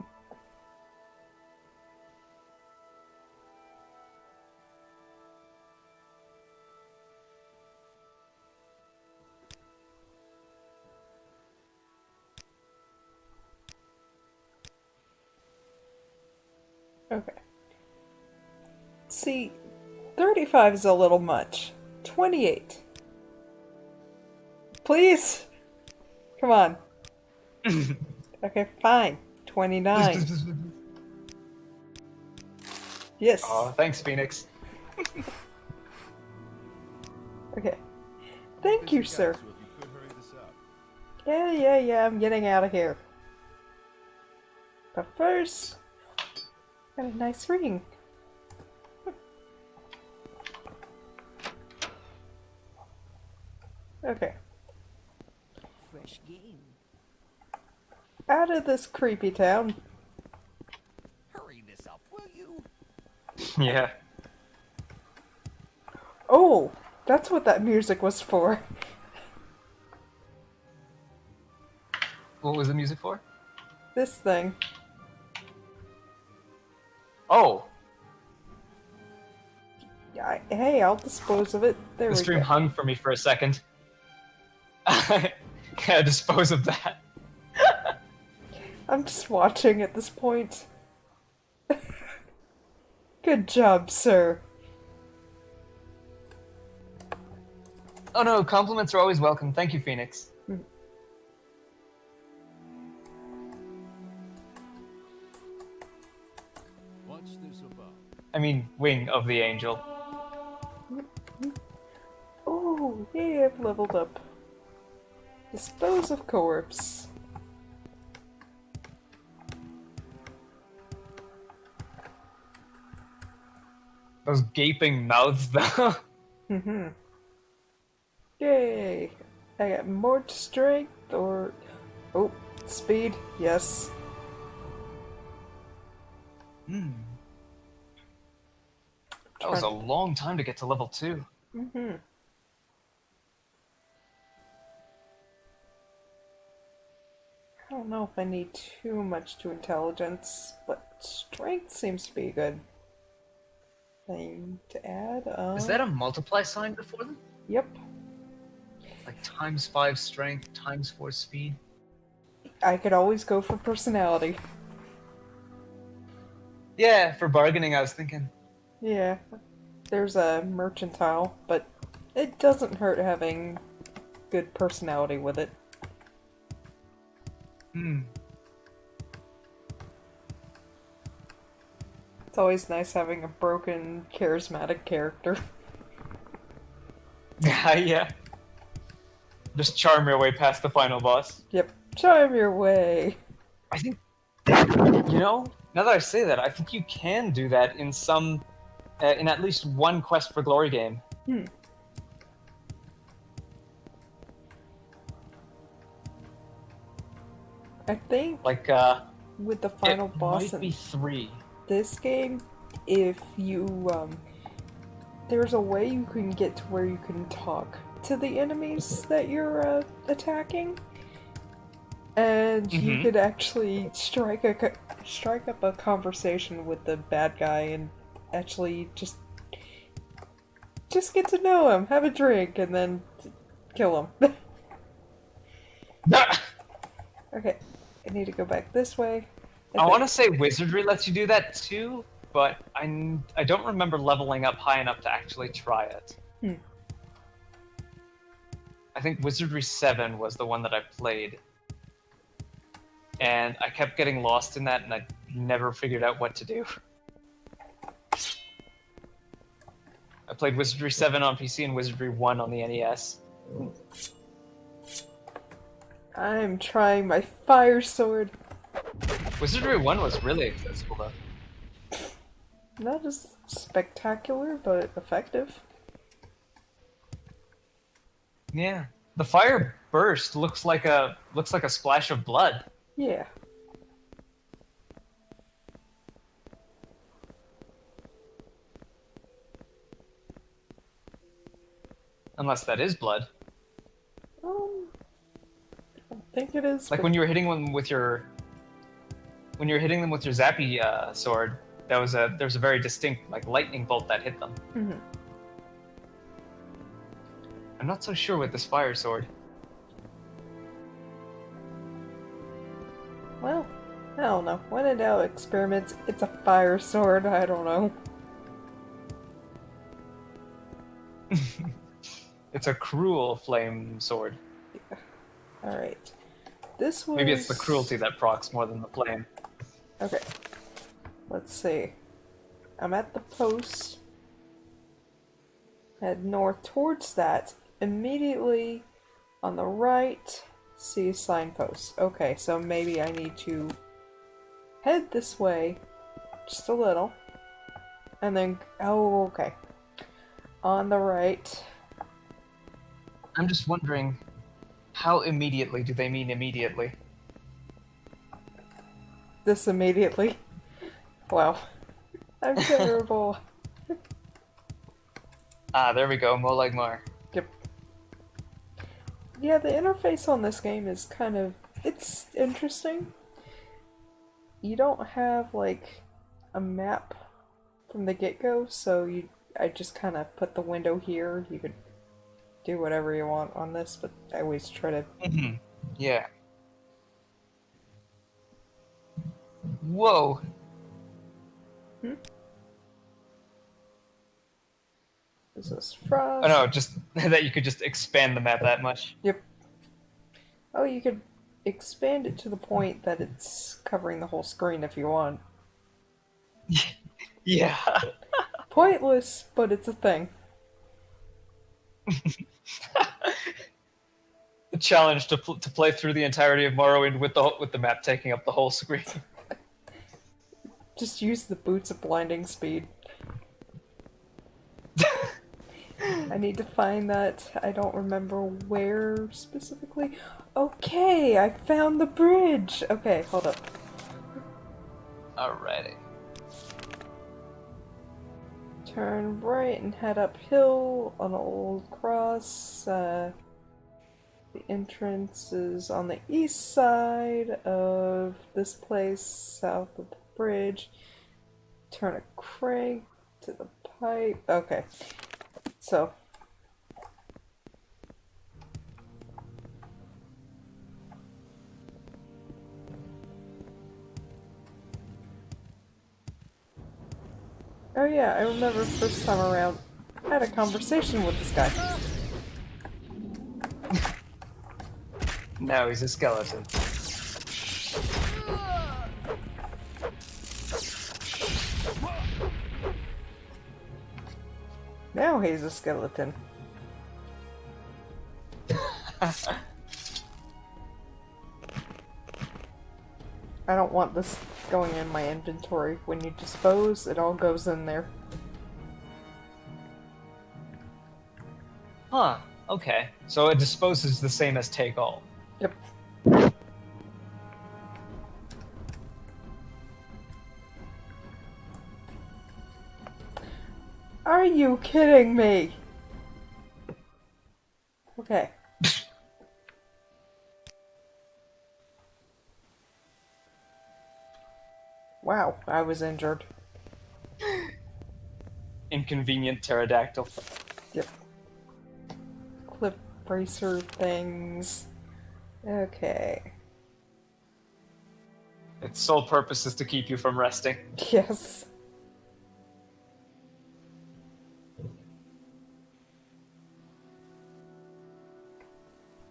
Okay. See, 35 is a little much. 28. Please? Come on. Okay, fine. 29. Yes. Oh, thanks, Phoenix. Okay. Thank you, sir. So if you could hurry this up. Yeah, I'm getting out of here. But first, got a nice ring. Okay. Fresh game. Out of this creepy town. Hurry this up, will you? Yeah. Oh, that's what that music was for. What was the music for? This thing. Oh! Yeah, hey, I'll dispose of it. There The we stream go. hung for me for a second. Gotta dispose of that. I'm just watching at this point. Good job, sir. Oh no, compliments are always welcome. Thank you, Phoenix. Watch this above. I mean, wing of the angel. Oh, yeah, I've leveled up. Dispose of corpse. Those gaping mouths, though. Mm-hmm. Yay! I got more strength or... Oh, speed, yes. Hmm. That was a long time to get to level 2. Mm-hmm. I don't know if I need too much to intelligence, but strength seems to be a good thing to add. Is that a multiply sign before them? Yep. Like ×5 strength, ×4 speed? I could always go for personality. Yeah, for bargaining I was thinking. Yeah. There's a mercantile, but it doesn't hurt having good personality with it. Hmm. It's always nice having a broken, charismatic character. Yeah. Just charm your way past the final boss. Yep. Charm your way. I think, you know, now that I say that, I think you can do that in some, in at least one Quest for Glory game. Hmm. I think Like, with the final it boss might be in 3. this game, if you, there's a way you can get to where you can talk to the enemies that you're, attacking. And you could actually strike up a conversation with the bad guy and actually just get to know him, have a drink, and then kill him. Okay, I need to go back this way. I want to say Wizardry lets you do that too, but I don't remember leveling up high enough to actually try it. Hmm. I think Wizardry 7 was the one that I played. And I kept getting lost in that, and I never figured out what to do. I played Wizardry 7 on PC and Wizardry 1 on the NES. I'm trying my fire sword. Wizardry 1 was really accessible, though. Not as spectacular, but effective. Yeah. The fire burst looks like a splash of blood. Yeah. Unless that is blood. I think it is. Like when you were hitting them with your zappy sword, there was a very distinct like lightning bolt that hit them. Mm-hmm. I'm not so sure with this fire sword. Well, I don't know. When in doubt, experiments. It's a fire sword. I don't know. It's a cruel flame sword. Alright. This was... Maybe it's the cruelty that procs more than the flame. Okay. Let's see. I'm at the post. Head north towards that. Immediately on the right, see a signpost. Okay, so maybe I need to head this way just a little. And then... Oh, okay. On the right. I'm just wondering, how immediately do they mean immediately? This immediately. Wow. I'm terrible. Ah, there we go, Molegmar. Yep. Yeah, the interface on this game is kind of... It's interesting. You don't have, like, a map from the get-go, so I just kind of put the window here. You could do whatever you want on this, but I always try to... Mm-hmm. Yeah. Whoa. Hmm? Is this frost? Oh no, just that you could just expand the map that much. Yep. Oh, you could expand it to the point that it's covering the whole screen if you want. Yeah. Pointless, but it's a thing. The challenge to play through the entirety of Morrowind with the map taking up the whole screen. Just use the boots of blinding speed. I need to find that. I don't remember where specifically. Okay, I found the bridge! Okay, hold up. Alrighty. Turn right and head uphill on Old Cross. The entrance is on the east side of this place, south of the bridge. Turn a crank to the pipe. Okay, so. Oh yeah, I remember first time around, I had a conversation with this guy. Now he's a skeleton. Now he's a skeleton. I don't want this going in my inventory. When you dispose, it all goes in there. Huh. Okay. So it disposes the same as take all. Yep. Are you kidding me? Okay. Wow, I was injured. Inconvenient pterodactyl. Yep. Clip bracer things. Okay. Its sole purpose is to keep you from resting. Yes.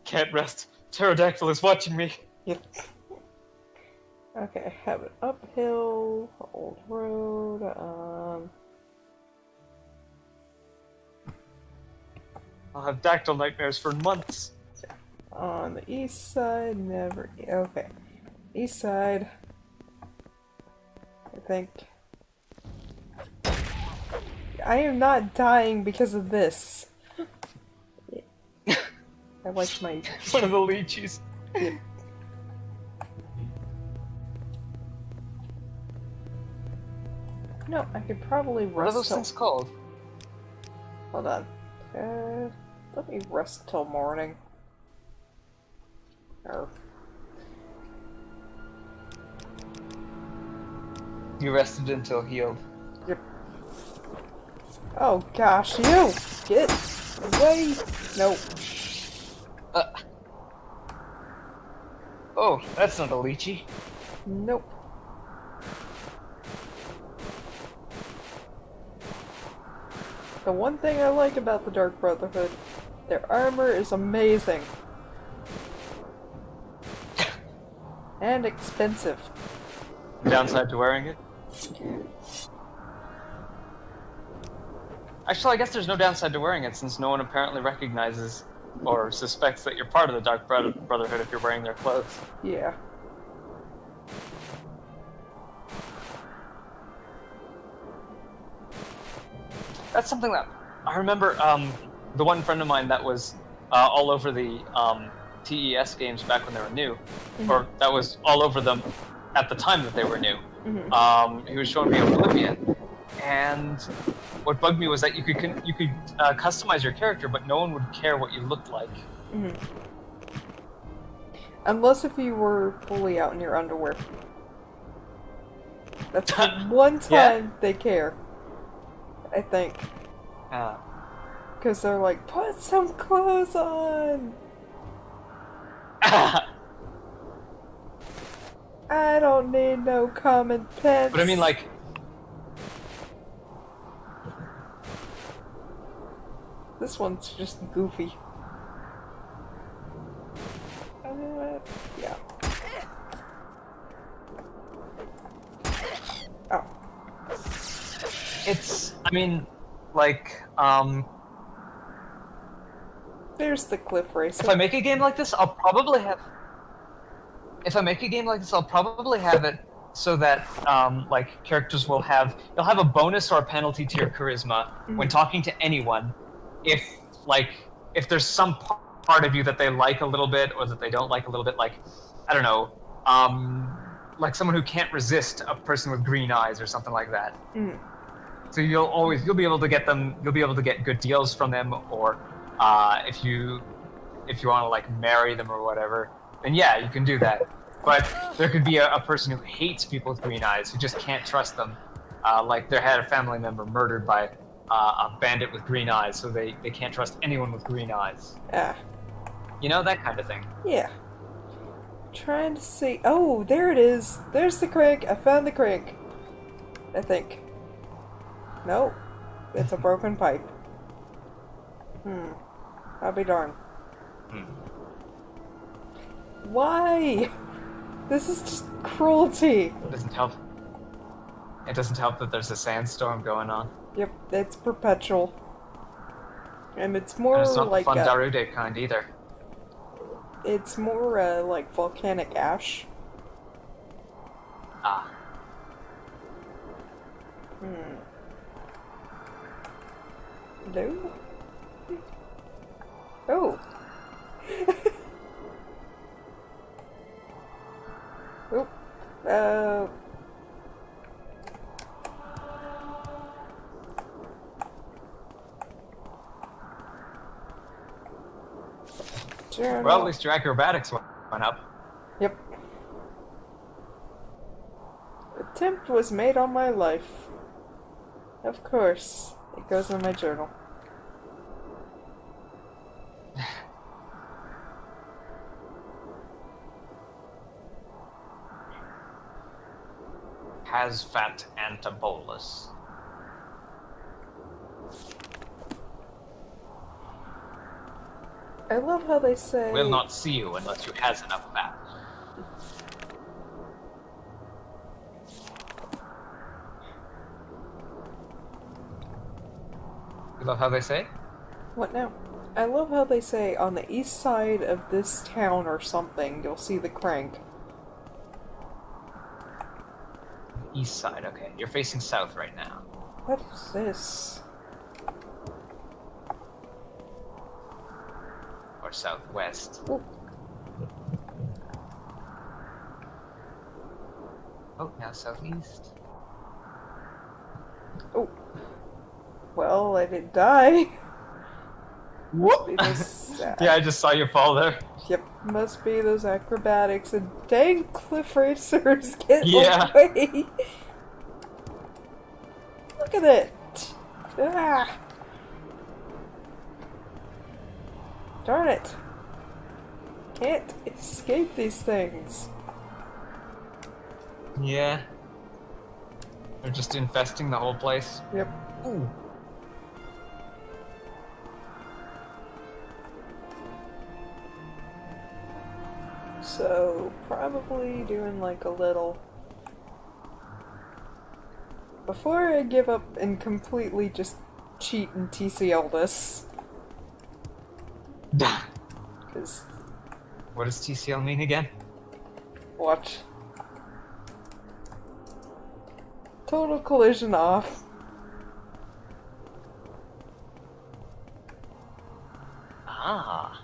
Can't rest. Pterodactyl is watching me. Yep. Okay, have it uphill, old road, I'll have dactyl nightmares for months. on the east side, never, okay. East side, I think. I am not dying because of this. I like my... One of the lychees. Yep. No, I could probably rest What are those till... things called? Hold on. Let me rest till morning. Or... You rested until healed. Yep. Oh gosh, you! Get away! Nope. Oh, that's not a lychee. Nope. The one thing I like about the Dark Brotherhood, their armor is amazing. And expensive. Downside to wearing it? Actually, I guess there's no downside to wearing it since no one apparently recognizes or suspects that you're part of the Dark Brotherhood if you're wearing their clothes. Yeah. That's something that I remember. The one friend of mine that was all over the TES games back when they were new, or that was all over them at the time that they were new. He was showing me Oblivion, and what bugged me was that you could customize your character, but no one would care what you looked like. Unless if you were fully out in your underwear. That's the one time they care. I think. Because they're like, put some clothes on! I don't need no common pants. But I mean, like, this one's just goofy. Yeah. Oh. it's. I mean, like, There's the cliff racer. if I make a game like this, I'll probably have. If I make a game like this, I'll probably have it so that, like, characters will have. You'll have a bonus or a penalty to your charisma when talking to anyone, if like if there's some part of you that they like a little bit or that they don't like a little bit, like I don't know, like someone who can't resist a person with green eyes or something like that. Mm. So you'll be able to get them. You'll be able to get good deals from them, or if you want to like marry them or whatever, then yeah, you can do that. But there could be a person who hates people with green eyes, who just can't trust them. Like they had a family member murdered by a bandit with green eyes, so they can't trust anyone with green eyes. Ah. You know, that kind of thing. Yeah. Trying to see. Oh, there it is. There's the crank. I found the crank. I think. No. It's a broken pipe. I'll be darned. Why? This is just cruelty. It doesn't help. It doesn't help that there's a sandstorm going on. Yep, it's perpetual. And it's And more it's not like the fun Darude kind either. it's more like volcanic ash. Ah. No? Oh. Oop. Journal. Well, at least your acrobatics went up. Yep. Attempt was made on my life. Of course. It goes in my journal. Has fat antibolus. I love how they say... Will not see you unless you has enough fat. You love how they say? What now? I love how they say on the east side of this town or something, you'll see the crank. East side, okay. You're facing south right now. What is this? Or southwest. Ooh. Oh, now southeast. Oh. Well, I didn't die. Whoop! Yeah, I just saw you fall there. Yep, must be those acrobatics and dang cliff racers get Yeah. away. Look at it. Ah. Darn it. Can't escape these things. Yeah. They're just infesting the whole place. Yep. Ooh. So, probably doing like a little... Before I give up and completely just cheat and TCL this. Because, What does TCL mean again? watch. Total collision off. Ah.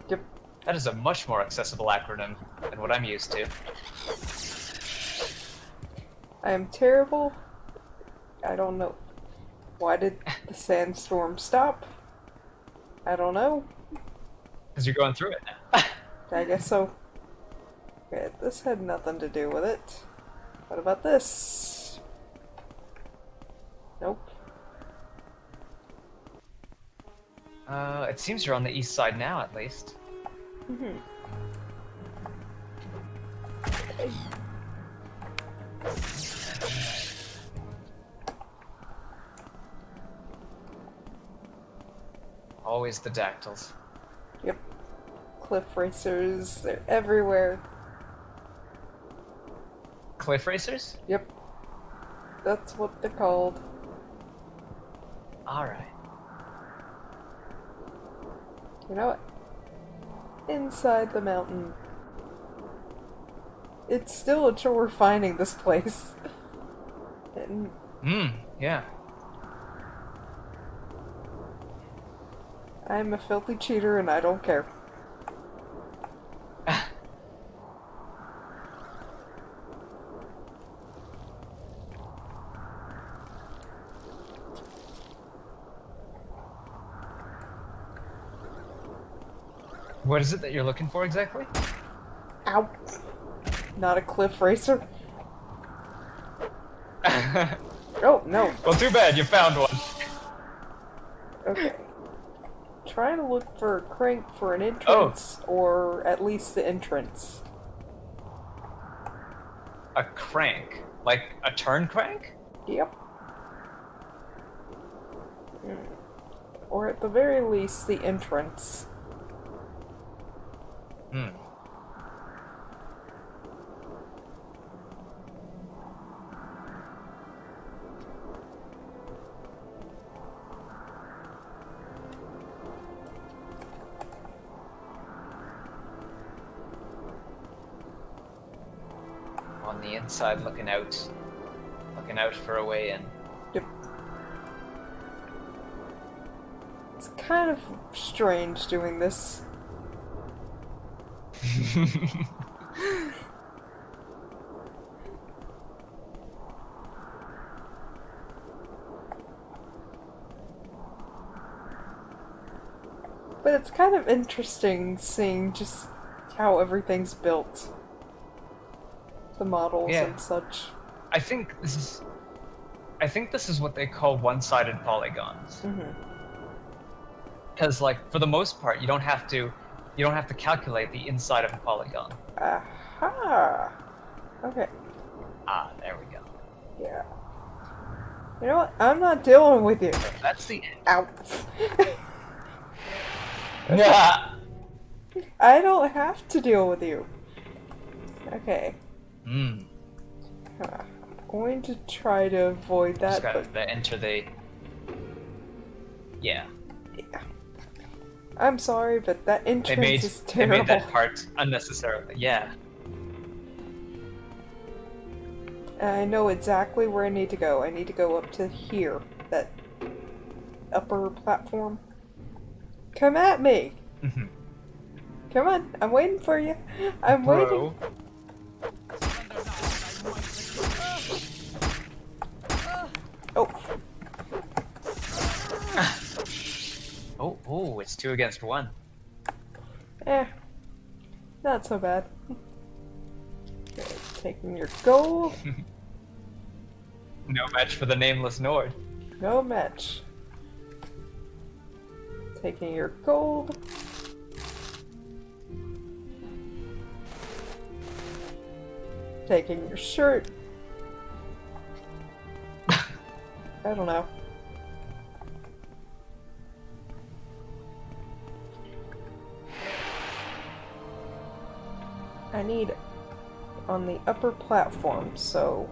Yep. That is a much more accessible acronym than what I'm used to. I am terrible. I don't know. Why did the sandstorm stop? I don't know. Because you're going through it now. I guess so. Okay, this had nothing to do with it. What about this? Nope. It seems you're on the east side now, at least. Mm-hmm. Always the dactyls. Yep. Cliff racers, they're everywhere. Cliff racers? Yep. That's what they're called. Alright. You know what? Inside the mountain. It's still a chore finding this place. And Yeah. I'm a filthy cheater and I don't care. What is it that you're looking for exactly? Ow. Not a cliff racer. Oh, no. Well, too bad, you found one. Okay. Trying to look for a crank for an entrance, or at least the entrance. A crank? Like a turn crank? Yep. Or at the very least, the entrance. Hmm. On the inside, looking out for a way in. Yep. It's kind of strange doing this. But it's kind of interesting seeing just how everything's built. The models Yeah. and such. I think this is what they call one-sided polygons. Because, like, for the most part, you don't have to calculate the inside of a polygon. Aha! Okay. Ah, there we go. Yeah. You know what? I'm not dealing with you. That's the end. Ow. Yeah. I don't have to deal with you. Okay. Hmm. I'm going to try to avoid Just that, gotta enter the. Yeah. yeah. I'm sorry, but that They entrance made is they terrible. made that part unnecessarily. Yeah. I know exactly where I need to go. I need to go up to here. That upper platform. Come at me! Mhm. Come on, I'm waiting for you. I'm waiting. Bro. Oh, Oh, it's 2 against 1. not so bad. Okay, taking your gold. No match for the nameless Nord. No match. Taking your gold. Taking your shirt. I don't know. I need on the upper platform, so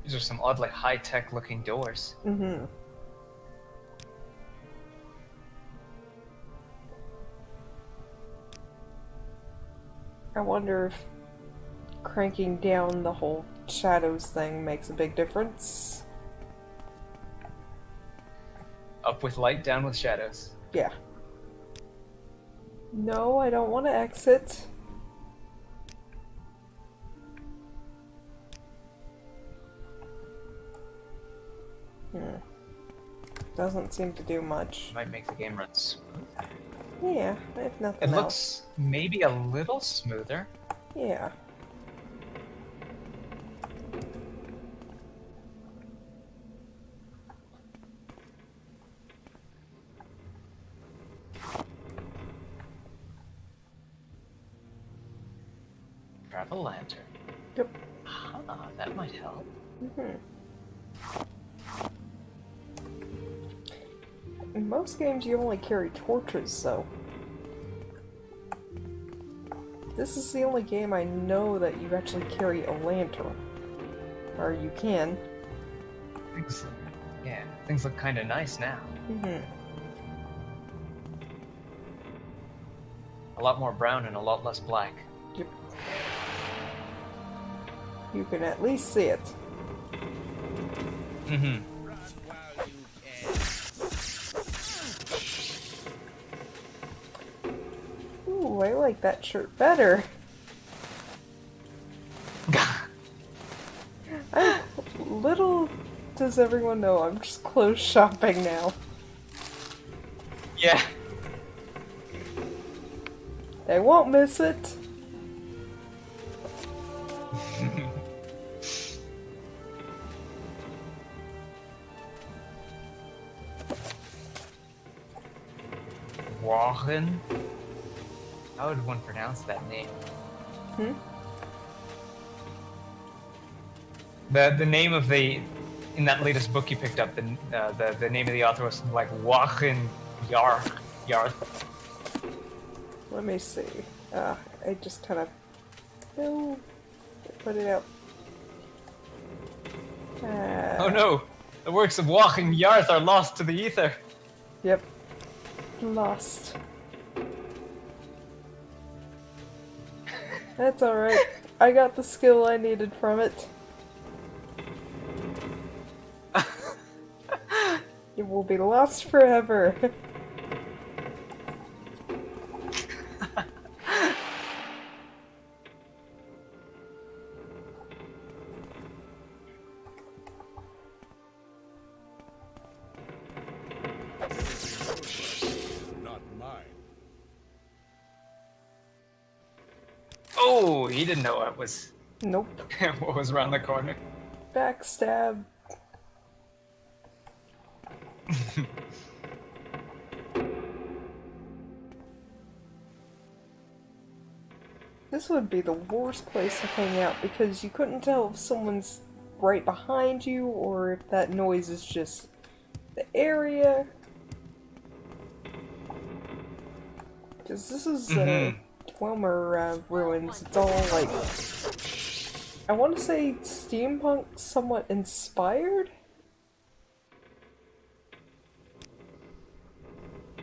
These are some oddly high-tech looking doors. mm-hmm. I wonder if cranking down the whole shadows thing makes a big difference. Up with light, down with shadows. Yeah. No, I don't want to exit. Doesn't seem to do much. Might make the game run smooth. Yeah, if nothing It else. looks maybe a little smoother. Yeah. Grab a lantern. Yep. Ah, that might help. In most games, you only carry torches, so. This is the only game I know that you actually carry a lantern. Or you can. Things look kind of nice now. A lot more brown and a lot less black. Yep. You can at least see it. Mm-hmm. Run while you can. Ooh, I like that shirt better. Little does everyone know I'm just clothes shopping now. Yeah. They won't miss it. Warren? How would one pronounce that name? Hmm? The name of the in that latest book you picked up, the name of the author was like Warren Yarth. Let me see. I just kind of... No. Put it out. Oh no! The works of Warren Yarth are lost to the ether. Yep. Lost. That's alright. I got the skill I needed from it. It will be lost forever. Not mine. Oh, he didn't know what was Nope. what was around the corner. Backstab. This would be the worst place to hang out because you couldn't tell if someone's right behind you or if that noise is just the area. Because this is Dwemer Ruins. It's all like, I want to say steampunk somewhat inspired?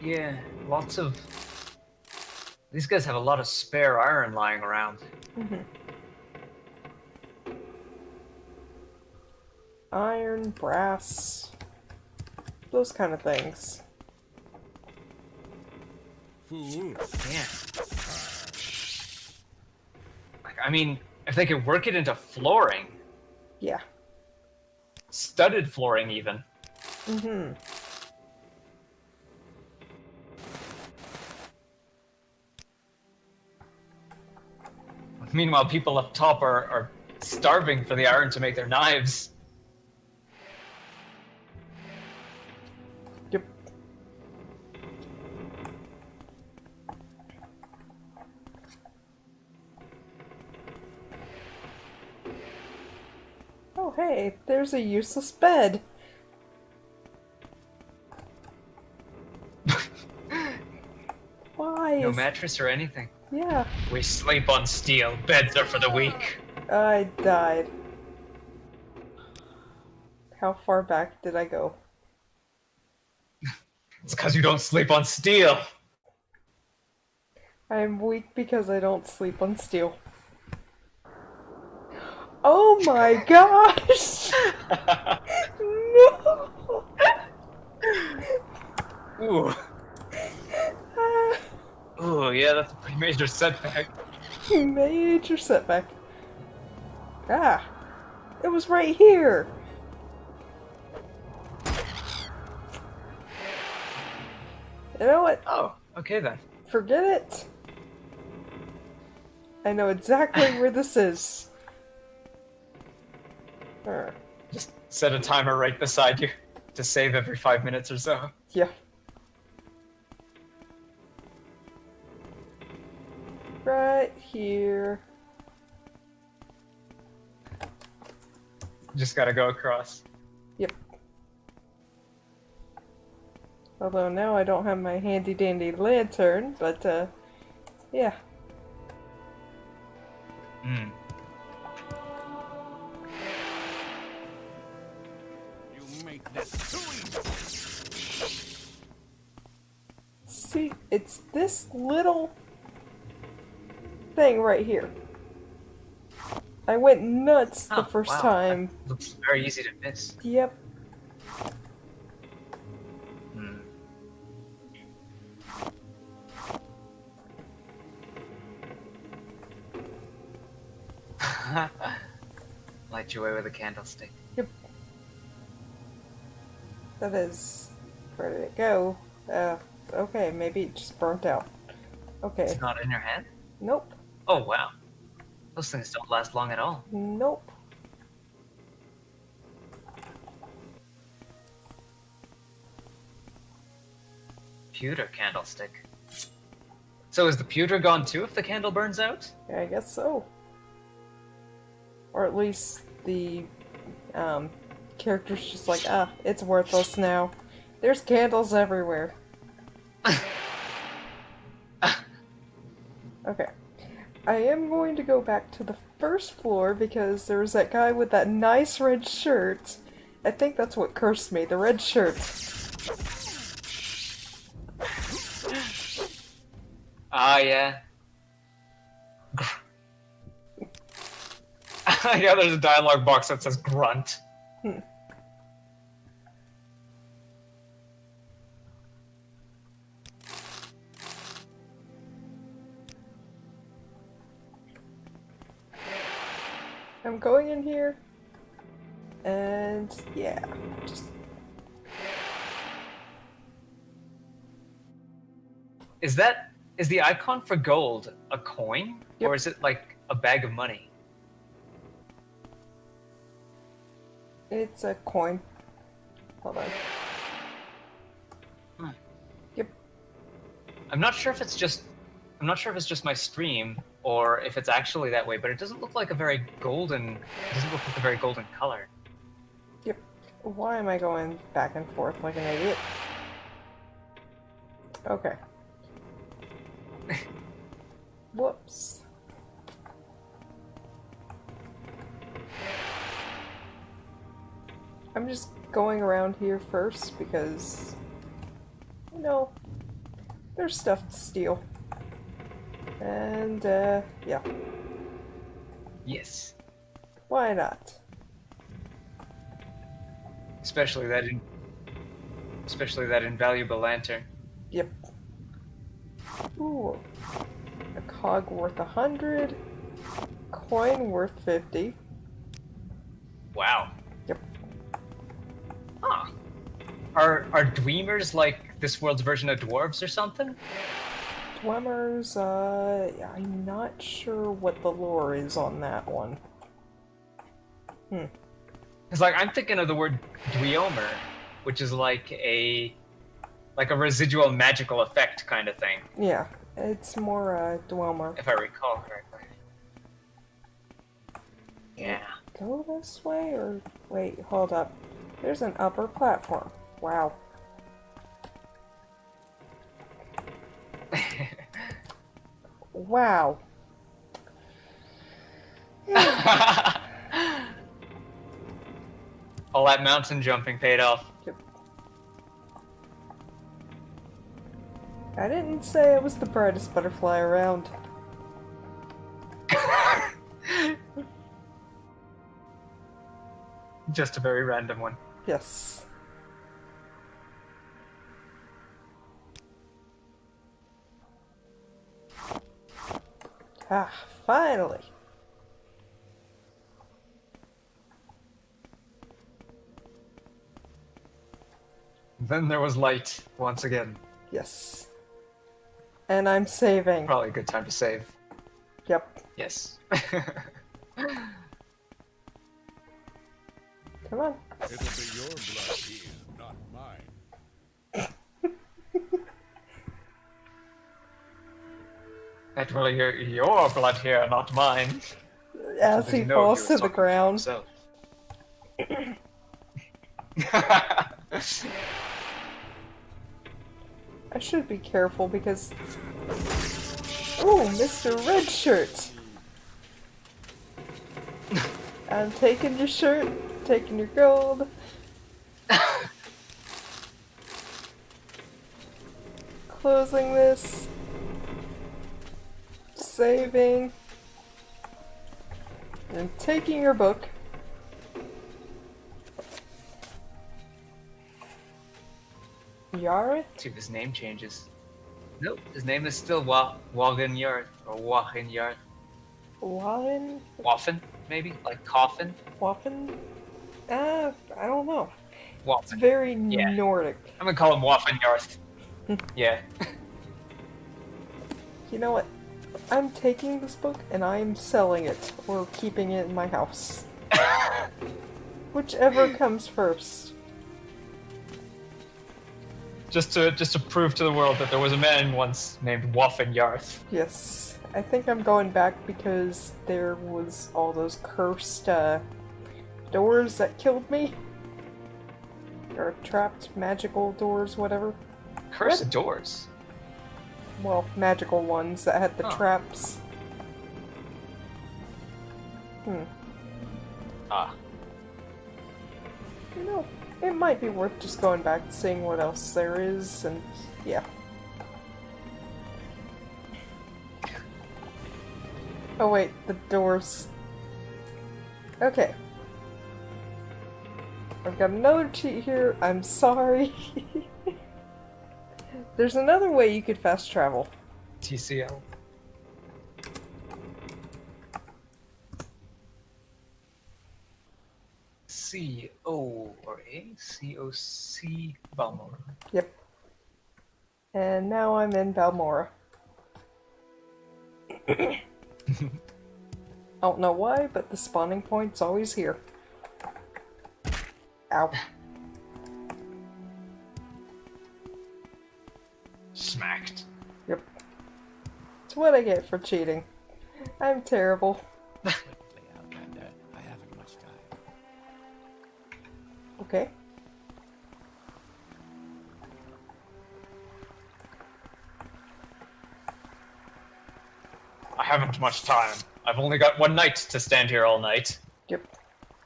Yeah, lots of... These guys have a lot of spare iron lying around. Iron, brass, those kind of things. Fool. Yeah. Like, I mean, if they could work it into flooring, Yeah. studded flooring even. Mm-hmm. Meanwhile, people up top are starving for the iron to make their knives. Yep. Oh hey, there's a useless bed. Why No is... mattress or anything. Yeah, We sleep on steel. Beds are for the weak. I died. How far back did I go? It's because you don't sleep on steel. I'm weak because I don't sleep on steel. Oh my gosh! No! Ooh. Ooh, yeah, that's a pretty major setback. Major setback. Ah! It was right here! You know what? Oh, okay then. Forget it! I know exactly where this is. Just set a timer right beside you to save every 5 minutes or so. Yeah. Right here. Just gotta go across. Yep. Although now I don't have my handy dandy lantern, but yeah. Hmm. You make this too easy. See, it's this little thing right here. I went nuts the Oh, first wow. time. That looks very easy to miss. Yep. Hmm. Light your way with a candlestick. Yep. That is... Where did it go? Okay, maybe it just burnt out. Okay. It's not in your hand? Nope. Oh, wow. Those things don't last long at all. Nope. Pewter candlestick. So is the pewter gone too if the candle burns out? Yeah, I guess so. Or at least the character's just like, it's worthless now. There's candles everywhere. Okay. I am going to go back to the first floor because there's that guy with that nice red shirt. I think that's what cursed me, the red shirt. Ah, yeah. Yeah, there's a dialogue box that says grunt. I'm going in here. And yeah, just Is the icon for gold a coin? Yep. Or is it like a bag of money? it's a coin. Hold on. Hmm. Yep. I'm not sure if it's just my stream or if it's actually that way, but it doesn't look like a very golden color. Yep. Why am I going back and forth like an idiot? Okay. Whoops. I'm just going around here first because, you know, there's stuff to steal. And, yeah. Yes. Why not? Especially that invaluable lantern. Yep. Ooh. A cog worth 100. Coin worth 50. Wow. Yep. Huh. Are dweemers like this world's version of dwarves or something? Dwemmers, I'm not sure what the lore is on that one. Because like I'm thinking of the word dweomer, which is like a residual magical effect kind of thing, Yeah, it's more, Dwemer. if I recall correctly. Yeah. Go this way, or... Wait, hold up. There's an upper platform. Wow. Wow. All that mountain jumping paid off. Yep. I didn't say I was the brightest butterfly around. Just a very random one. Yes. Ah, finally. Then there was light once again. Yes. And I'm saving. Probably a good time to save. Yep. Yes. Come on. It'll be your blood here, not mine. That will your blood here, not mine. As Did he you know falls was to the talking ground. himself? I should be careful because... Ooh, Mr. Red Shirt! I'm taking your shirt, taking your gold. Closing this. saving. And taking your book. Yarith? See if his name changes. Nope, his name is still Wagen Yarth or Wagen Yarth. Waffen? Waffen, maybe? Like coffin? Waffen? I don't know. It's Waffen. very Yeah. Nordic. I'm gonna call him Waffen Yarth. Yeah. You know what? I'm taking this book and I'm selling it or keeping it in my house. Whichever comes first. just to prove to the world that there was a man once named Waffen Yarth. Yes. I think I'm going back because there was all those cursed doors that killed me. Or trapped magical doors, whatever. Cursed What? doors. Well, magical ones that had the Oh. traps. Ah. You know, it might be worth just going back and seeing what else there is, and yeah. Oh wait, the doors. Okay. I've got another cheat here, I'm sorry. There's another way you could fast travel. TCL. C-O or A? C-O-C Balmor. Yep. And now I'm in Balmora. I don't know why, but the spawning point's always here. Ow. Smacked. Yep. It's what I get for cheating. I'm terrible. Play Outlander. I haven't much time. Okay. I haven't much time. I've only got one night to stand here all night. Yep.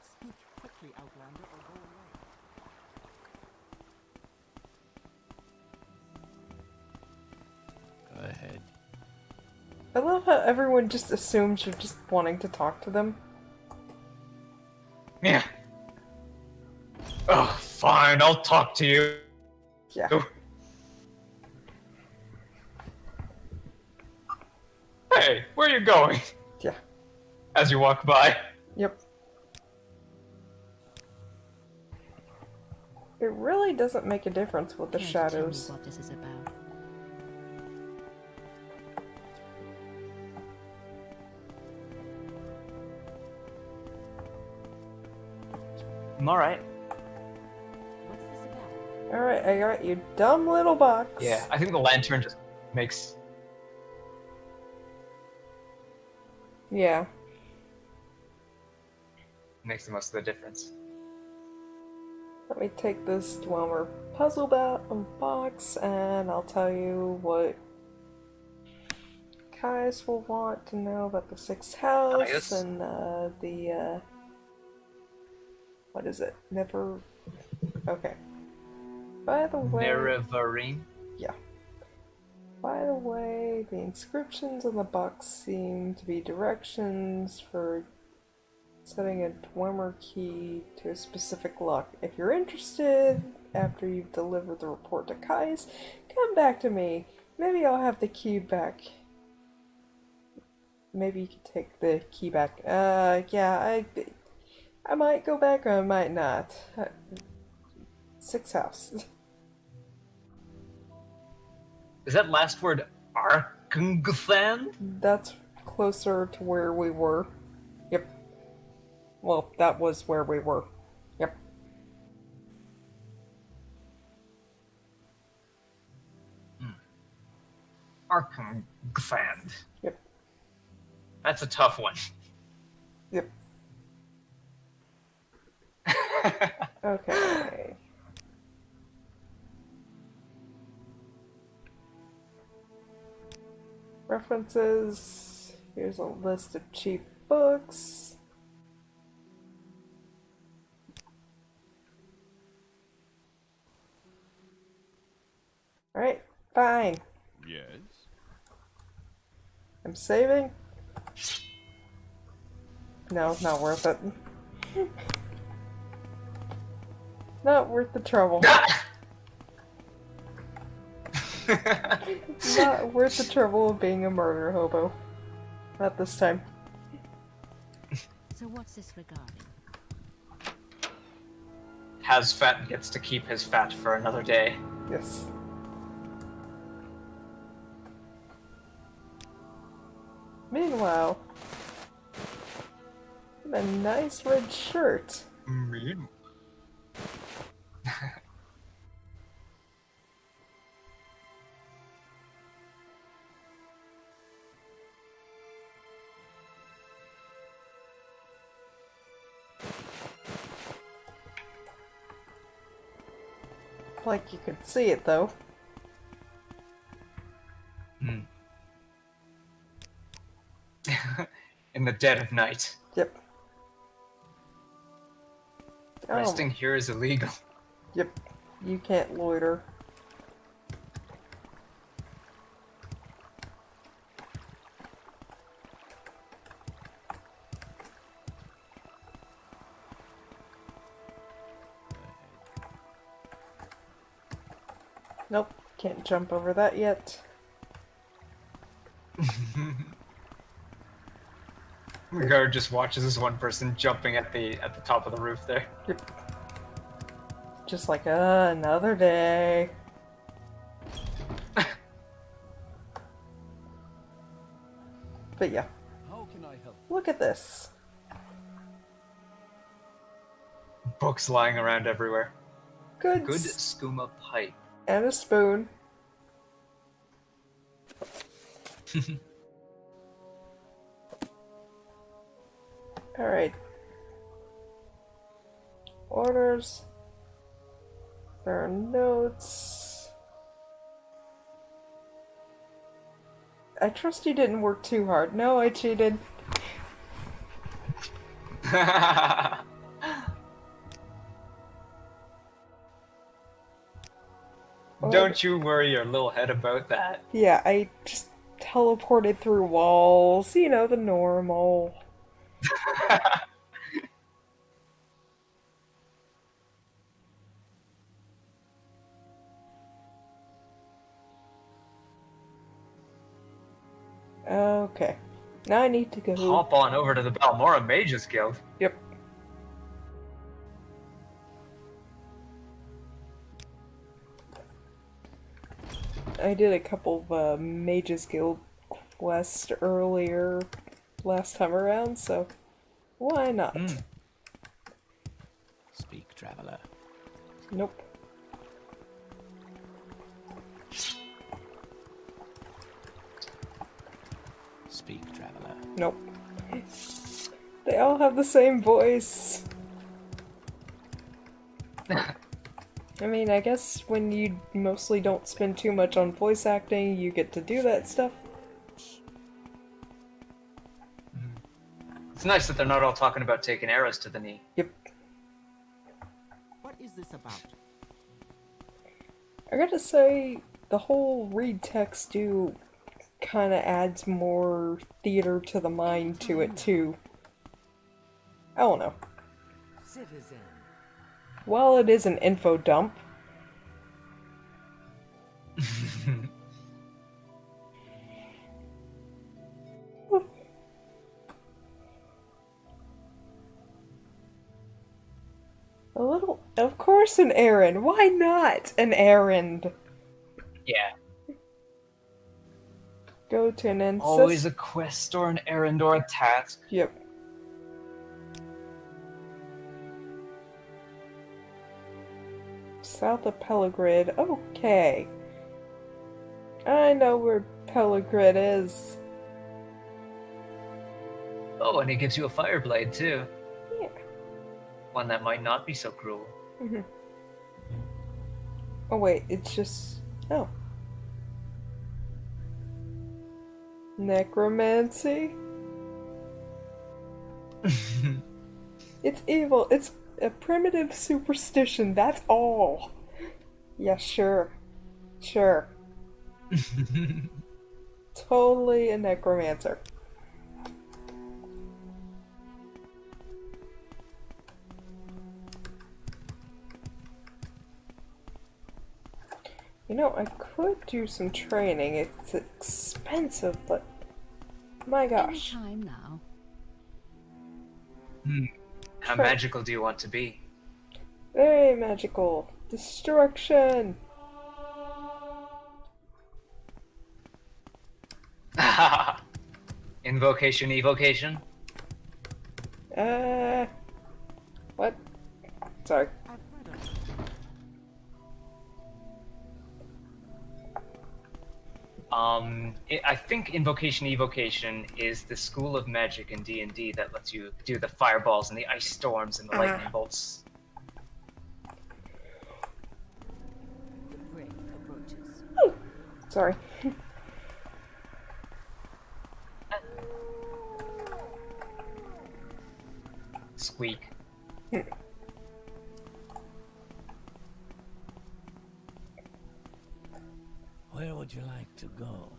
Speak quickly, Outlander, or go away. Go ahead. I love how everyone just assumes you're just wanting to talk to them. Yeah. Oh, fine, I'll talk to you. Yeah. Hey, where are you going? Yeah. As you walk by. Yep. It really doesn't make a difference with the Care to tell me shadows. what this is about? I'm alright. What's this about? Alright, I got you, dumb little box. Yeah, I think the lantern just makes... Yeah. makes the most of the difference. Let me take this Dwemer puzzle box and I'll tell you what Kais will want to know about the sixth house Caius? and the what is it? Never. Okay. By the way. Nerevarine? Yeah. By the way, the inscriptions on the box seem to be directions for setting a Dwemer key to a specific lock. If you're interested, after you've delivered the report to Kais, come back to me. Maybe I'll have the key back. Maybe you can take the key back. Yeah, I might go back or I might not. Sixth house. Is that last word Arkngthan? That's closer to where we were. Yep. Well, that was where we were. Yep. Arkngthan. Yep. That's a tough one. Yep. Okay. References. Here's a list of cheap books. Alright, fine. Yes. I'm saving. No, not worth it. Not worth the trouble. Not worth the trouble of being a murder hobo. Not this time. So what's this regarding? Has fat gets to keep his fat for another day. Yes. Meanwhile, a nice red shirt. Like you could see it though. In the dead of night. Yep. Oh, Resting here is illegal. yep. You can't loiter. Nope, can't jump over that yet. The guard just watches this one person jumping at the top of the roof there. Yep. Just like another day. But yeah, How can I help? look at this. Books lying around everywhere. Good, Good skooma pipe. and a spoon. Alright. Orders. There are notes. I trust you didn't work too hard. No, I cheated. Don't you worry your little head about that. Yeah, I just teleported through walls. You know, the normal. Okay. Now I need to go. Hop on over to the Balmora Mages Guild. Yep. I did a couple of Mages Guild quests earlier last time around, so why not? Speak, traveler. Nope. Speak, traveler. Nope. They all have the same voice. I mean, I guess when you mostly don't spend too much on voice acting, you get to do that stuff. It's nice that they're not all talking about taking arrows to the knee. Yep. What is this about? I gotta say, the whole read text do kinda adds more theater to the mind to it too. I don't know. Citizen. While it is an info dump, a little, of course an errand. Why not an errand? Yeah. Go to an ancestor. Always a quest or an errand or a task. Yep. South of Pellegrid. Okay. I know where Pellegrid is. Oh, and it gives you a fire blade too. Yeah. One that might not be so cruel. Mm-hmm. Oh wait, it's just... Oh. Necromancy? It's evil. It's a primitive superstition, that's all. Yeah, sure. Sure. totally a necromancer. You know, I could do some training. It's expensive, but my gosh. Any time now. How Sure. magical do you want to be? Very magical. Destruction! Invocation, evocation? What? Sorry. I've heard of I think invocation, evocation is the school of magic in D&D that lets you do the fireballs and the ice storms and the lightning bolts. The break approaches. Sorry. Squeak. Where would you like to go?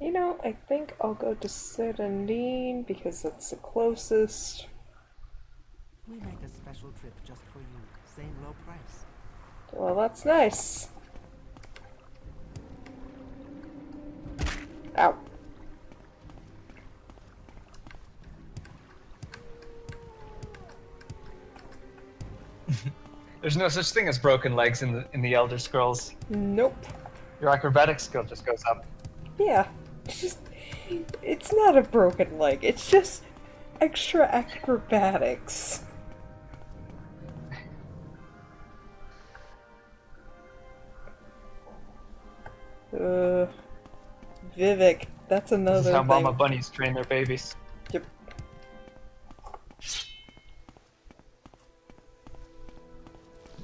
You know, I think I'll go to Serendine because that's the closest. We make a special trip just for you. Same low price. Well, that's nice. Ow. There's no such thing as broken legs in the Elder Scrolls. Nope. Your acrobatic skill just goes up. Yeah. It's not a broken leg, it's just extra acrobatics. Vivek, that's another This is how thing. mama bunnies train their babies. Yep.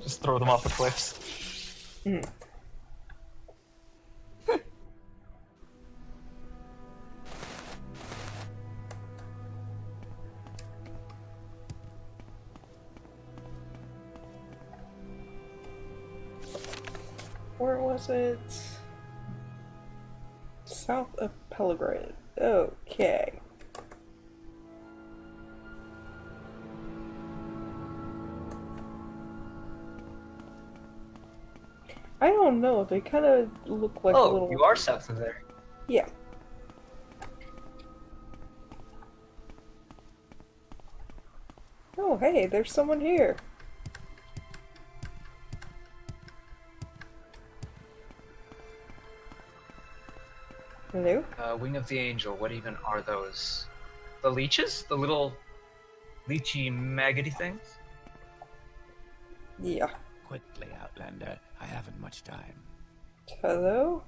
Just throw them off the cliffs. Mm. Where was it? South of Pelgrade. Okay. I don't know, they kind of look like Oh, little... you are south of there. Yeah. Oh, hey, there's someone here. Hello? Wing of the Angel, what even are those? The leeches? The little leechy maggoty things? Yeah. Quickly, Outlander. I haven't much time. Hello?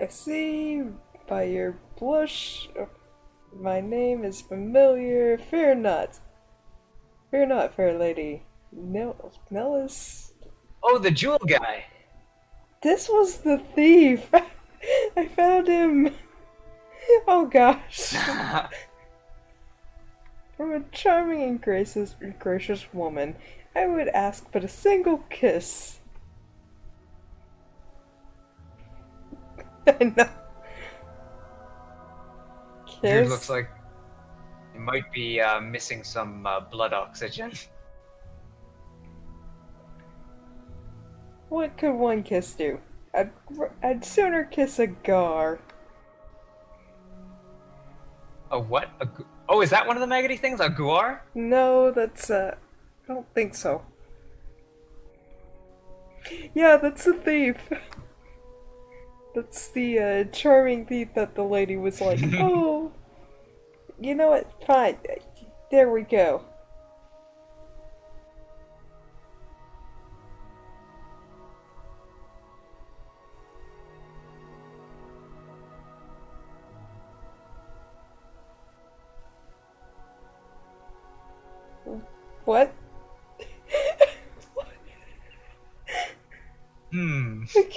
I see by your blush, my name is familiar. Fear not. Fear not, fair lady. Nellis. Oh, the jewel guy! This was the thief. I found him. Oh gosh. From a charming and gracious woman, I would ask but a single kiss. I know. Dude Kiss? looks like he might be missing some blood oxygen. What could one kiss do? I'd sooner kiss a gar. A what? Oh, is that one of the maggoty things? A guar? No, that's I don't think so. Yeah, that's the thief. That's the charming thief that the lady was like, oh, you know what? Fine. There we go. What? Hmm. He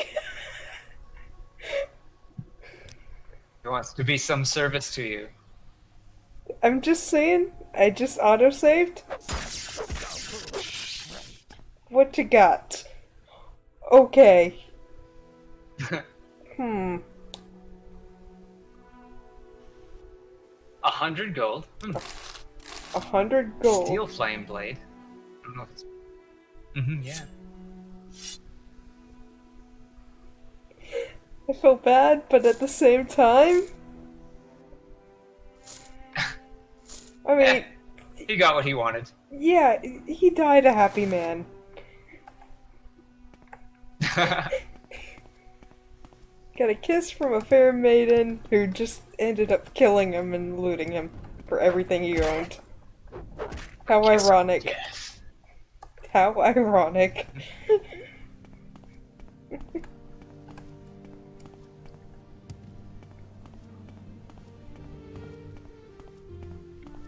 wants to be some service to you. I'm just saying, I just autosaved. What What you got? Okay. 100 gold. 100 gold. Steel flame blade. I don't know if it's. Yeah. I feel bad, but at the same time... I mean, He got what he wanted. yeah, he died a happy man. Got a kiss from a fair maiden who just ended up killing him and looting him for everything he owned. How ironic. Yes. How ironic.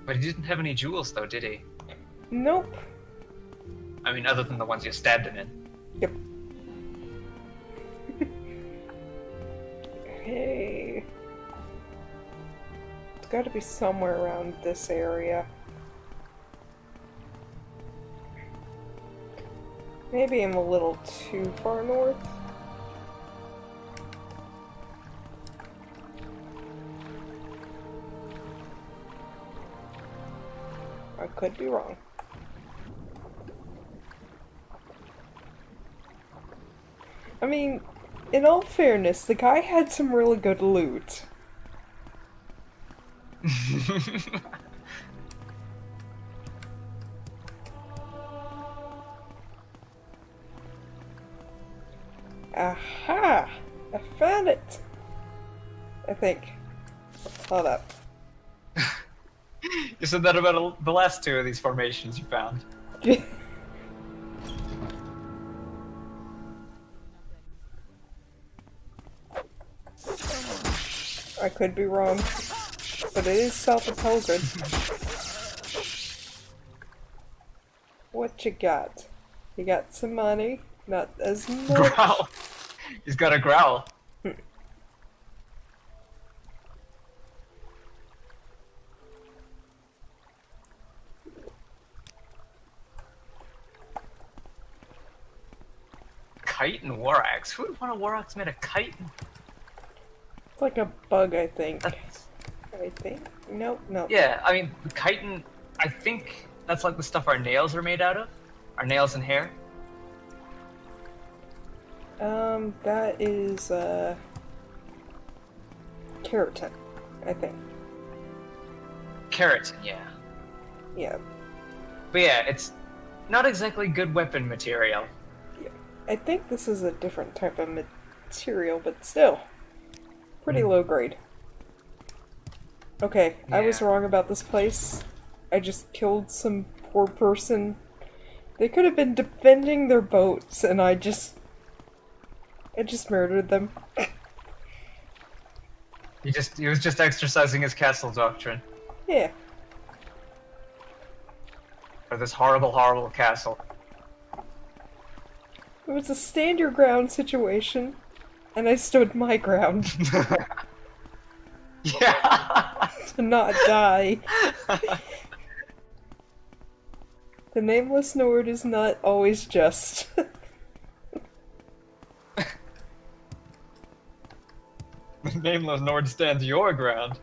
But he didn't have any jewels, though, did he? Nope. I mean, other than the ones you stabbed him in. Yep. Hey. It's gotta be somewhere around this area. Maybe I'm a little too far north. I could be wrong. I mean, in all fairness, the guy had some really good loot. Aha! I found it! I think. Hold up. You said that about the last two of these formations you found. I could be wrong. But it is south of Pelgrid. What you got? You got some money? Not as much. Growl. He's got a growl. Kite and war axe. Who would want a war axe made of kite? It's like a bug, I think. That's... I think? Nope, nope. Yeah, I mean, chitin. I think that's like the stuff our nails are made out of. Our nails and hair. That is, keratin, I think. Keratin, yeah. Yeah. But yeah, it's not exactly good weapon material. I think this is a different type of material, but still. Pretty low grade. Okay, I was Yeah. wrong about this place. I just killed some poor person. They could have been defending their boats, and I just murdered them. He was just exercising his castle doctrine Yeah. for this horrible, horrible castle. It was a stand your ground situation, and I stood my ground Yeah. to not die. The Nameless Nord is not always just. The Nameless Nord stands your ground.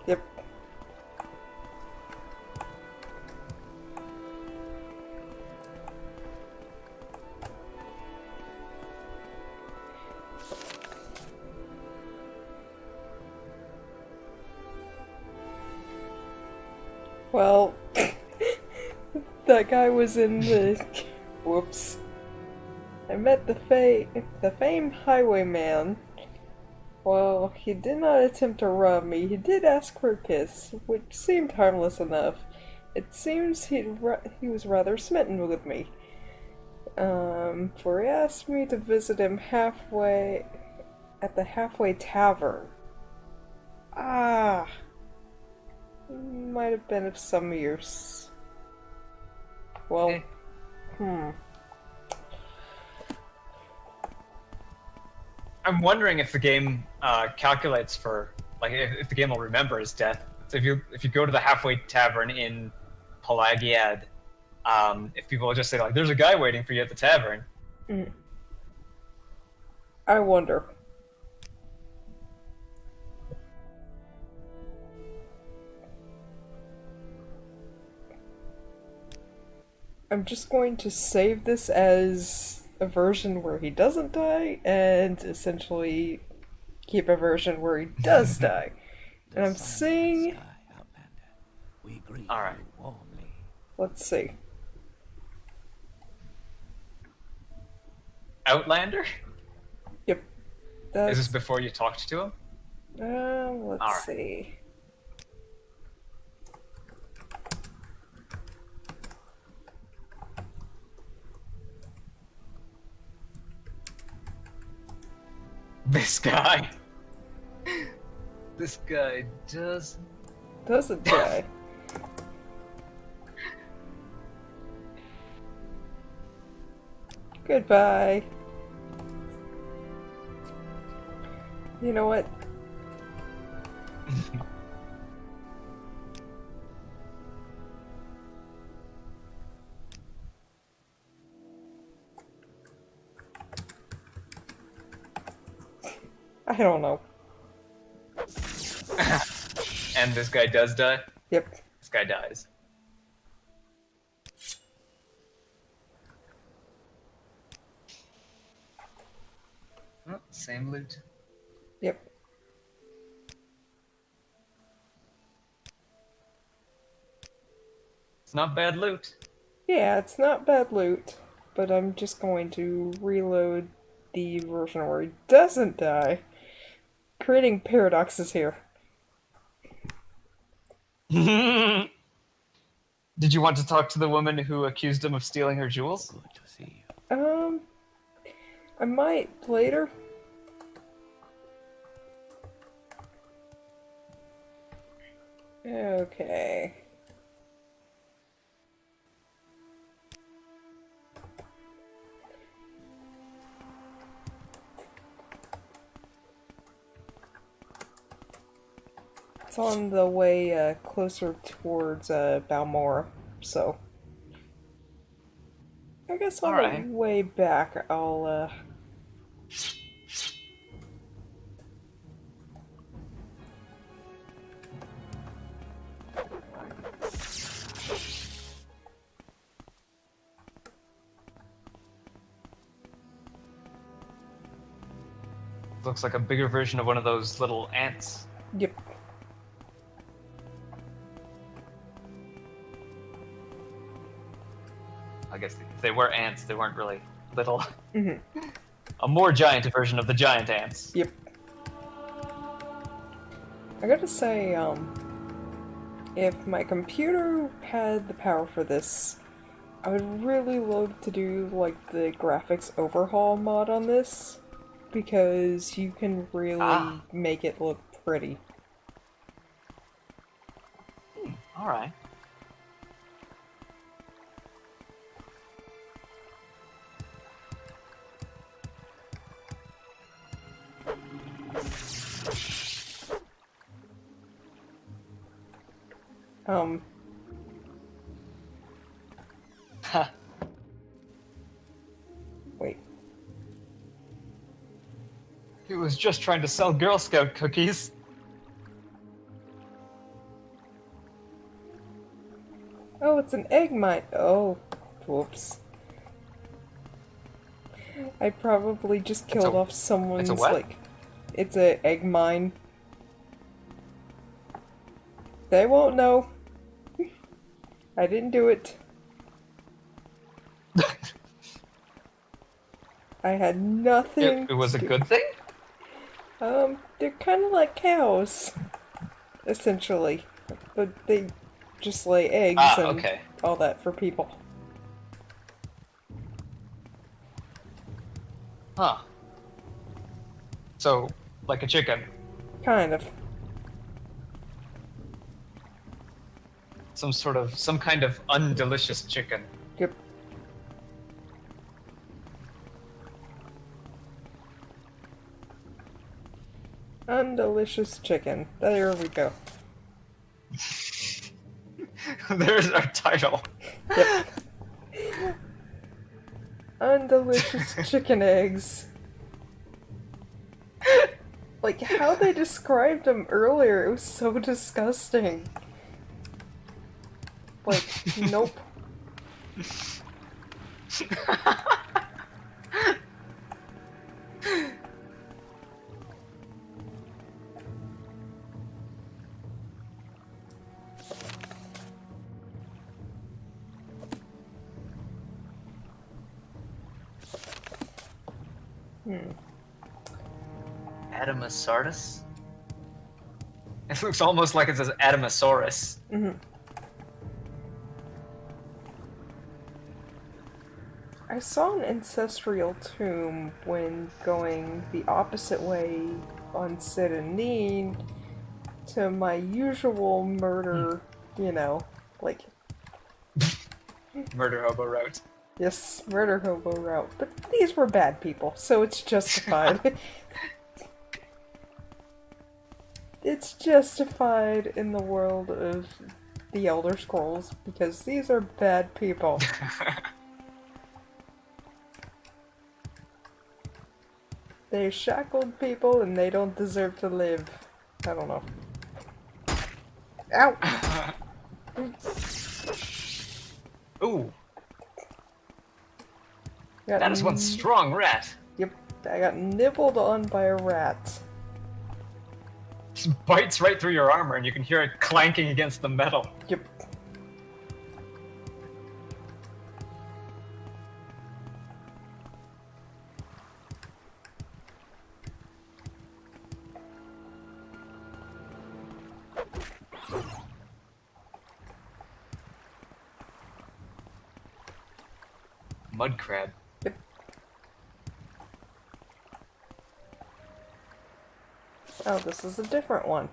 Yep. Well, that guy was in the... Whoops. I met the famed highwayman. Well, he did not attempt to rob me. He did ask for a kiss, which seemed harmless enough. It seems he was rather smitten with me. For he asked me to visit him halfway at the halfway tavern. Ah, might have been of some use. Well, I'm wondering if the game calculates for, like, if the game will remember his death. So if you go to the halfway tavern in Pelagiad, If people just say like, "There's a guy waiting for you at the tavern," I wonder. I'm just going to save this as a version where he doesn't die, and essentially keep a version where he does die. And I'm seeing... Sky, Outlander. We greet All right. you warmly. Let's see. Outlander? Yep. That's... Is this before you talked to him? let's Alright. see. This guy. This guy does. Doesn't die. Goodbye. You know what? I don't know. And this guy does die? Yep. This guy dies. Oh, same loot. Yep. It's not bad loot. Yeah, it's not bad loot, but I'm just going to reload the version where he doesn't die. Creating paradoxes here. Did you want to talk to the woman who accused him of stealing her jewels? Good to see you. I might later. Okay. It's on the way closer towards Balmora, so I guess on Alright. the way back I'll Looks like a bigger version of one of those little ants. Yep. I guess if they were ants, they weren't really little. Mhm. A more giant version of the giant ants. Yep. I gotta say, if my computer had the power for this, I would really love to do, like, the graphics overhaul mod on this, because you can really make it look pretty. Alright. Ha. Wait. He was just trying to sell Girl Scout cookies. Oh, it's an egg mine. Oh, whoops. I probably just killed off someone's, what? like... It's a egg mine. They won't know. I didn't do it. I had nothing. It was a to do. good thing? They're kind of like cows, essentially. But they just lay eggs and okay. all that for people. Huh. So, like a chicken. Kind of. Some kind of undelicious chicken. Yep. Undelicious chicken. There we go. There's our title. Yep. undelicious chicken eggs. Like, how they described them earlier, it was so disgusting. Like, nope. Adamasardus? It looks almost like it says Adamosaurus. I saw an ancestral tomb when going the opposite way on Citadine to my usual murder, you know, like, Murder hobo route. yes, murder hobo route. But these were bad people, so it's justified. It's justified in the world of the Elder Scrolls, because these are bad people. They shackled people and they don't deserve to live. I don't know. Ow! Ooh, Got that is one strong rat. Yep, I got nibbled on by a rat. Just bites right through your armor and you can hear it clanking against the metal. Yep. Mud crab. Yep. Oh, this is a different one.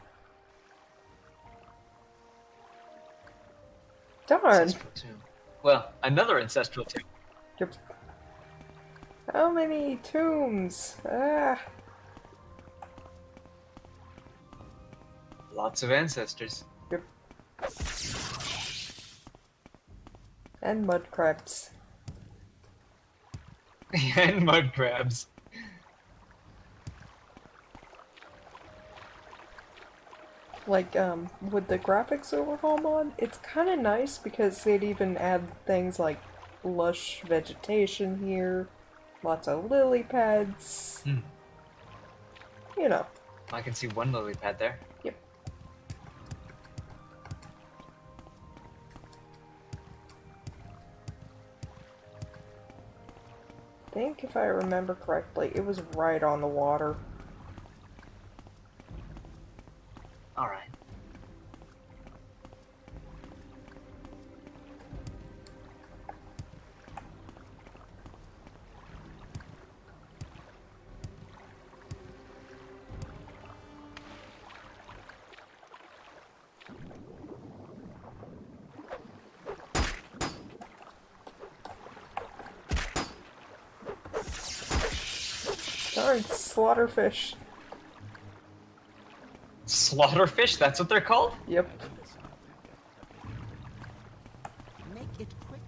Darn! Ancestral tomb. Well, another ancestral tomb. Yep. How many tombs? Ah. Lots of ancestors. Yep. And mud crabs. And mud crabs. Like, with the graphics overhaul mod, it's kind of nice because they'd even add things like lush vegetation here, lots of lily pads. You know. I can see one lily pad there. Yep. I think if I remember correctly, it was right on the water. Alright. Darn, slaughterfish. Slaughterfish? That's what they're called? Yep. Make it quick,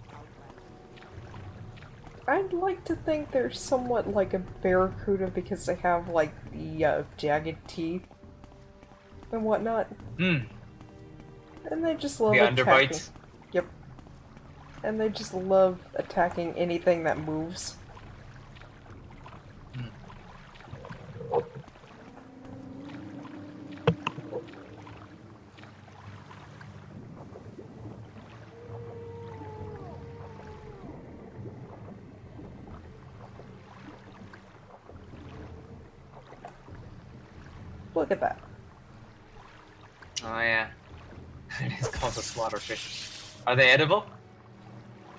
Outlander. I'd like to think they're somewhat like a barracuda because they have, like, the jagged teeth and whatnot. Hmm. And they just love The attacking. underbites. Yep. And they just love attacking anything that moves. Look at that. Oh yeah. It is called a slaughterfish. Are they edible?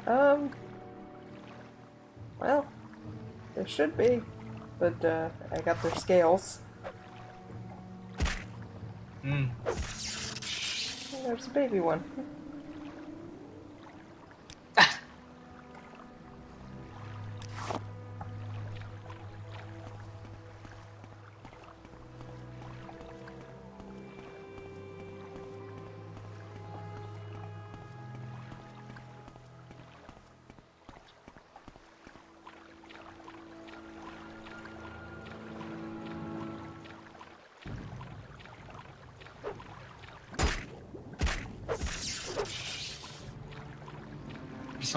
Well, there should be, but, I got their scales. Hmm. And there's a baby one.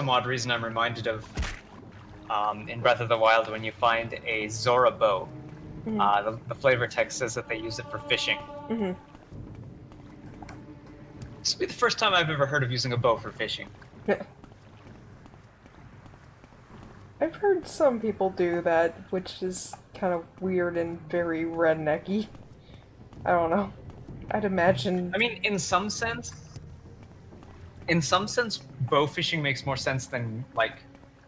some odd reason, I'm reminded of in Breath of the Wild when you find a Zora bow. The flavor text says that they use it for fishing. Mm-hmm. This will be the first time I've ever heard of using a bow for fishing. I've heard some people do that, which is kind of weird and very rednecky. I don't know. I'd imagine. I mean, in some sense, bow fishing makes more sense than like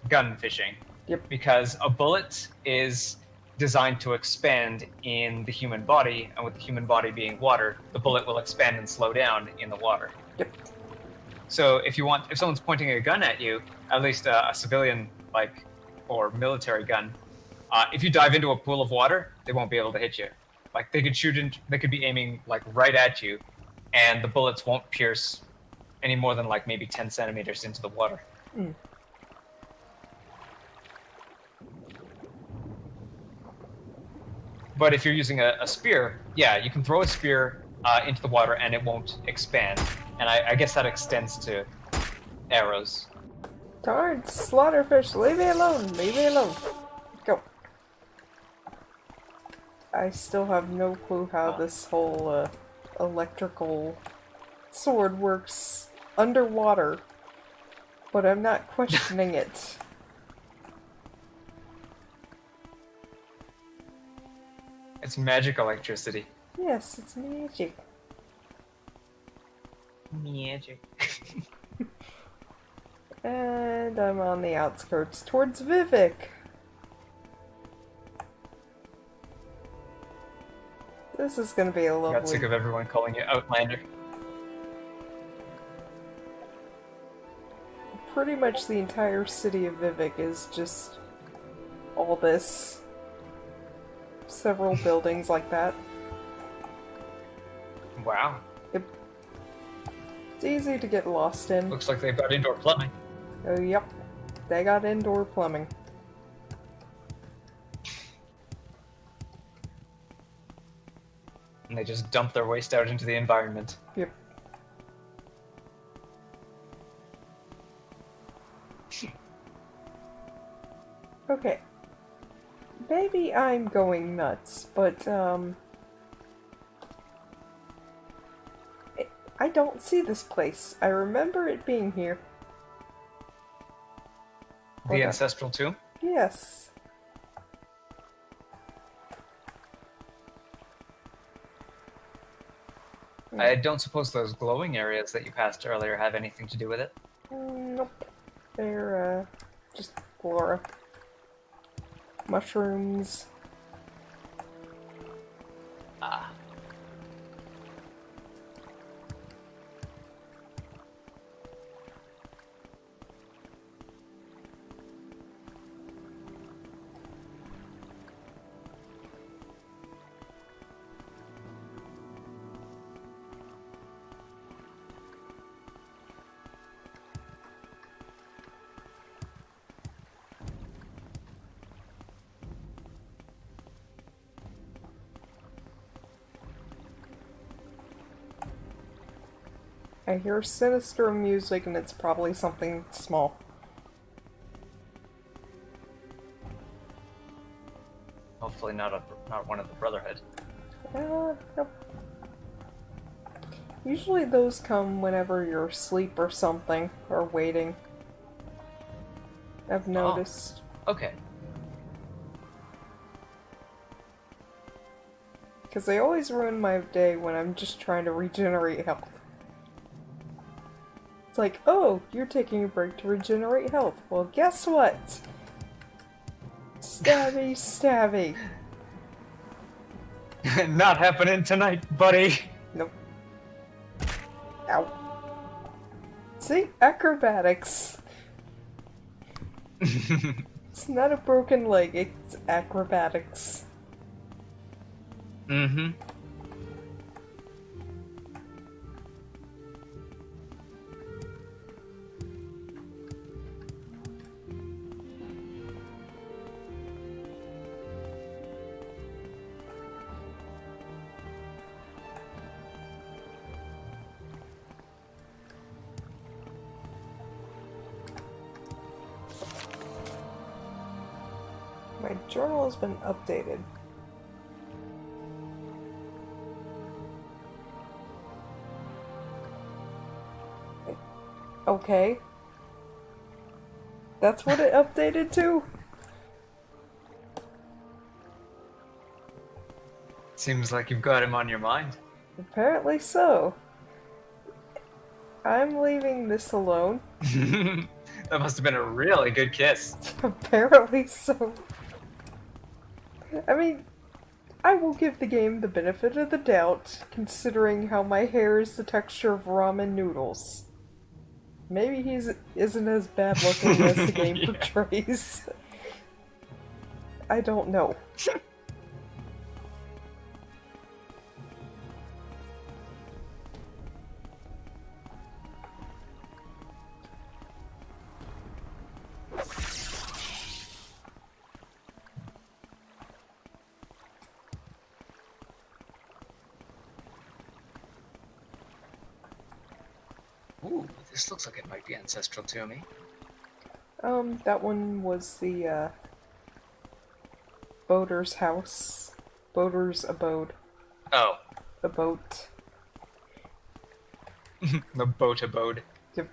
gun fishing. Yep. Because a bullet is designed to expand in the human body, and with the human body being water, the bullet will expand and slow down in the water. Yep. So if someone's pointing a gun at you, at least a civilian or military gun, if you dive into a pool of water, they won't be able to hit you. Like they could be aiming like right at you, and the bullets won't pierce any more than like maybe 10 centimeters into the water. Mm. But if you're using a spear, yeah, you can throw a spear into the water and it won't expand. And I guess that extends to arrows. Darn, slaughterfish, leave me alone, leave me alone. Go. I still have no clue how this whole electrical sword works underwater, but I'm not questioning it. It's magic electricity. Yes, it's magic. Magic. And I'm on the outskirts towards Vivek. This is gonna be a lovely... Got sick of everyone calling you Outlander. Pretty much the entire city of Vivek is just all this. Several buildings like that. Wow. Yep. It's easy to get lost in. Looks like they've got indoor plumbing. Oh, yep. They got indoor plumbing. And they just dump their waste out into the environment. Yep. Okay. Maybe I'm going nuts, but, I don't see this place. I remember it being here. The Okay. ancestral tomb? Yes. I don't suppose those glowing areas that you passed earlier have anything to do with it. Nope. They're, just flora. Mushrooms. Ah. I hear sinister music and it's probably something small. Hopefully not one of the Brotherhood. Nope. Usually those come whenever you're asleep or something, or waiting. I've noticed. Okay. Because they always ruin my day when I'm just trying to regenerate health. It's like, oh, you're taking a break to regenerate health. Well, guess what? Stabby, stabby. Not happening tonight, buddy. Nope. Ow. See? Acrobatics. It's not a broken leg, it's acrobatics. Mm-hmm. My journal has been updated. Okay. That's what it updated to? Seems like you've got him on your mind. Apparently so. I'm leaving this alone. That must have been a really good kiss. Apparently so. I mean, I will give the game the benefit of the doubt, considering how my hair is the texture of ramen noodles. Maybe he isn't as bad looking as the game Yeah. portrays. I don't know. Ooh, this looks like it might be ancestral to me. That one was the, boater's house. Boater's abode. Oh, The boat. the boat abode. Yep.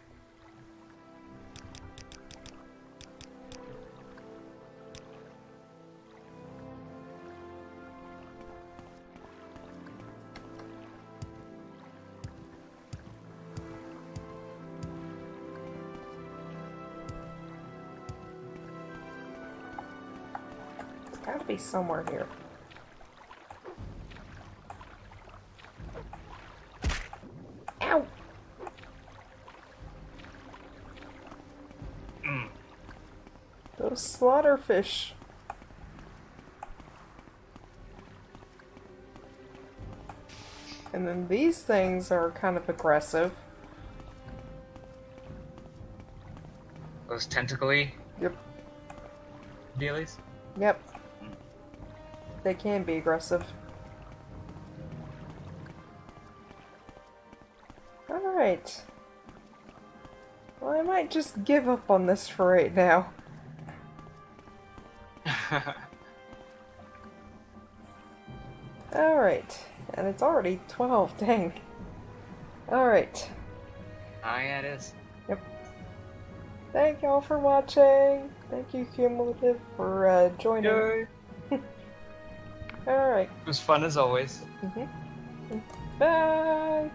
It's gotta be somewhere here. Ow! Those slaughterfish. And then these things are kind of aggressive. Those tentacly Yep. dealies. Yep. They can be aggressive. Alright. Well, I might just give up on this for right now. Alright. And it's already 12, dang. Alright. Ah, yeah, it is. Thank y'all for watching. Thank you, Cumulative, for joining. Yay. Alright. It was fun as always. Bye!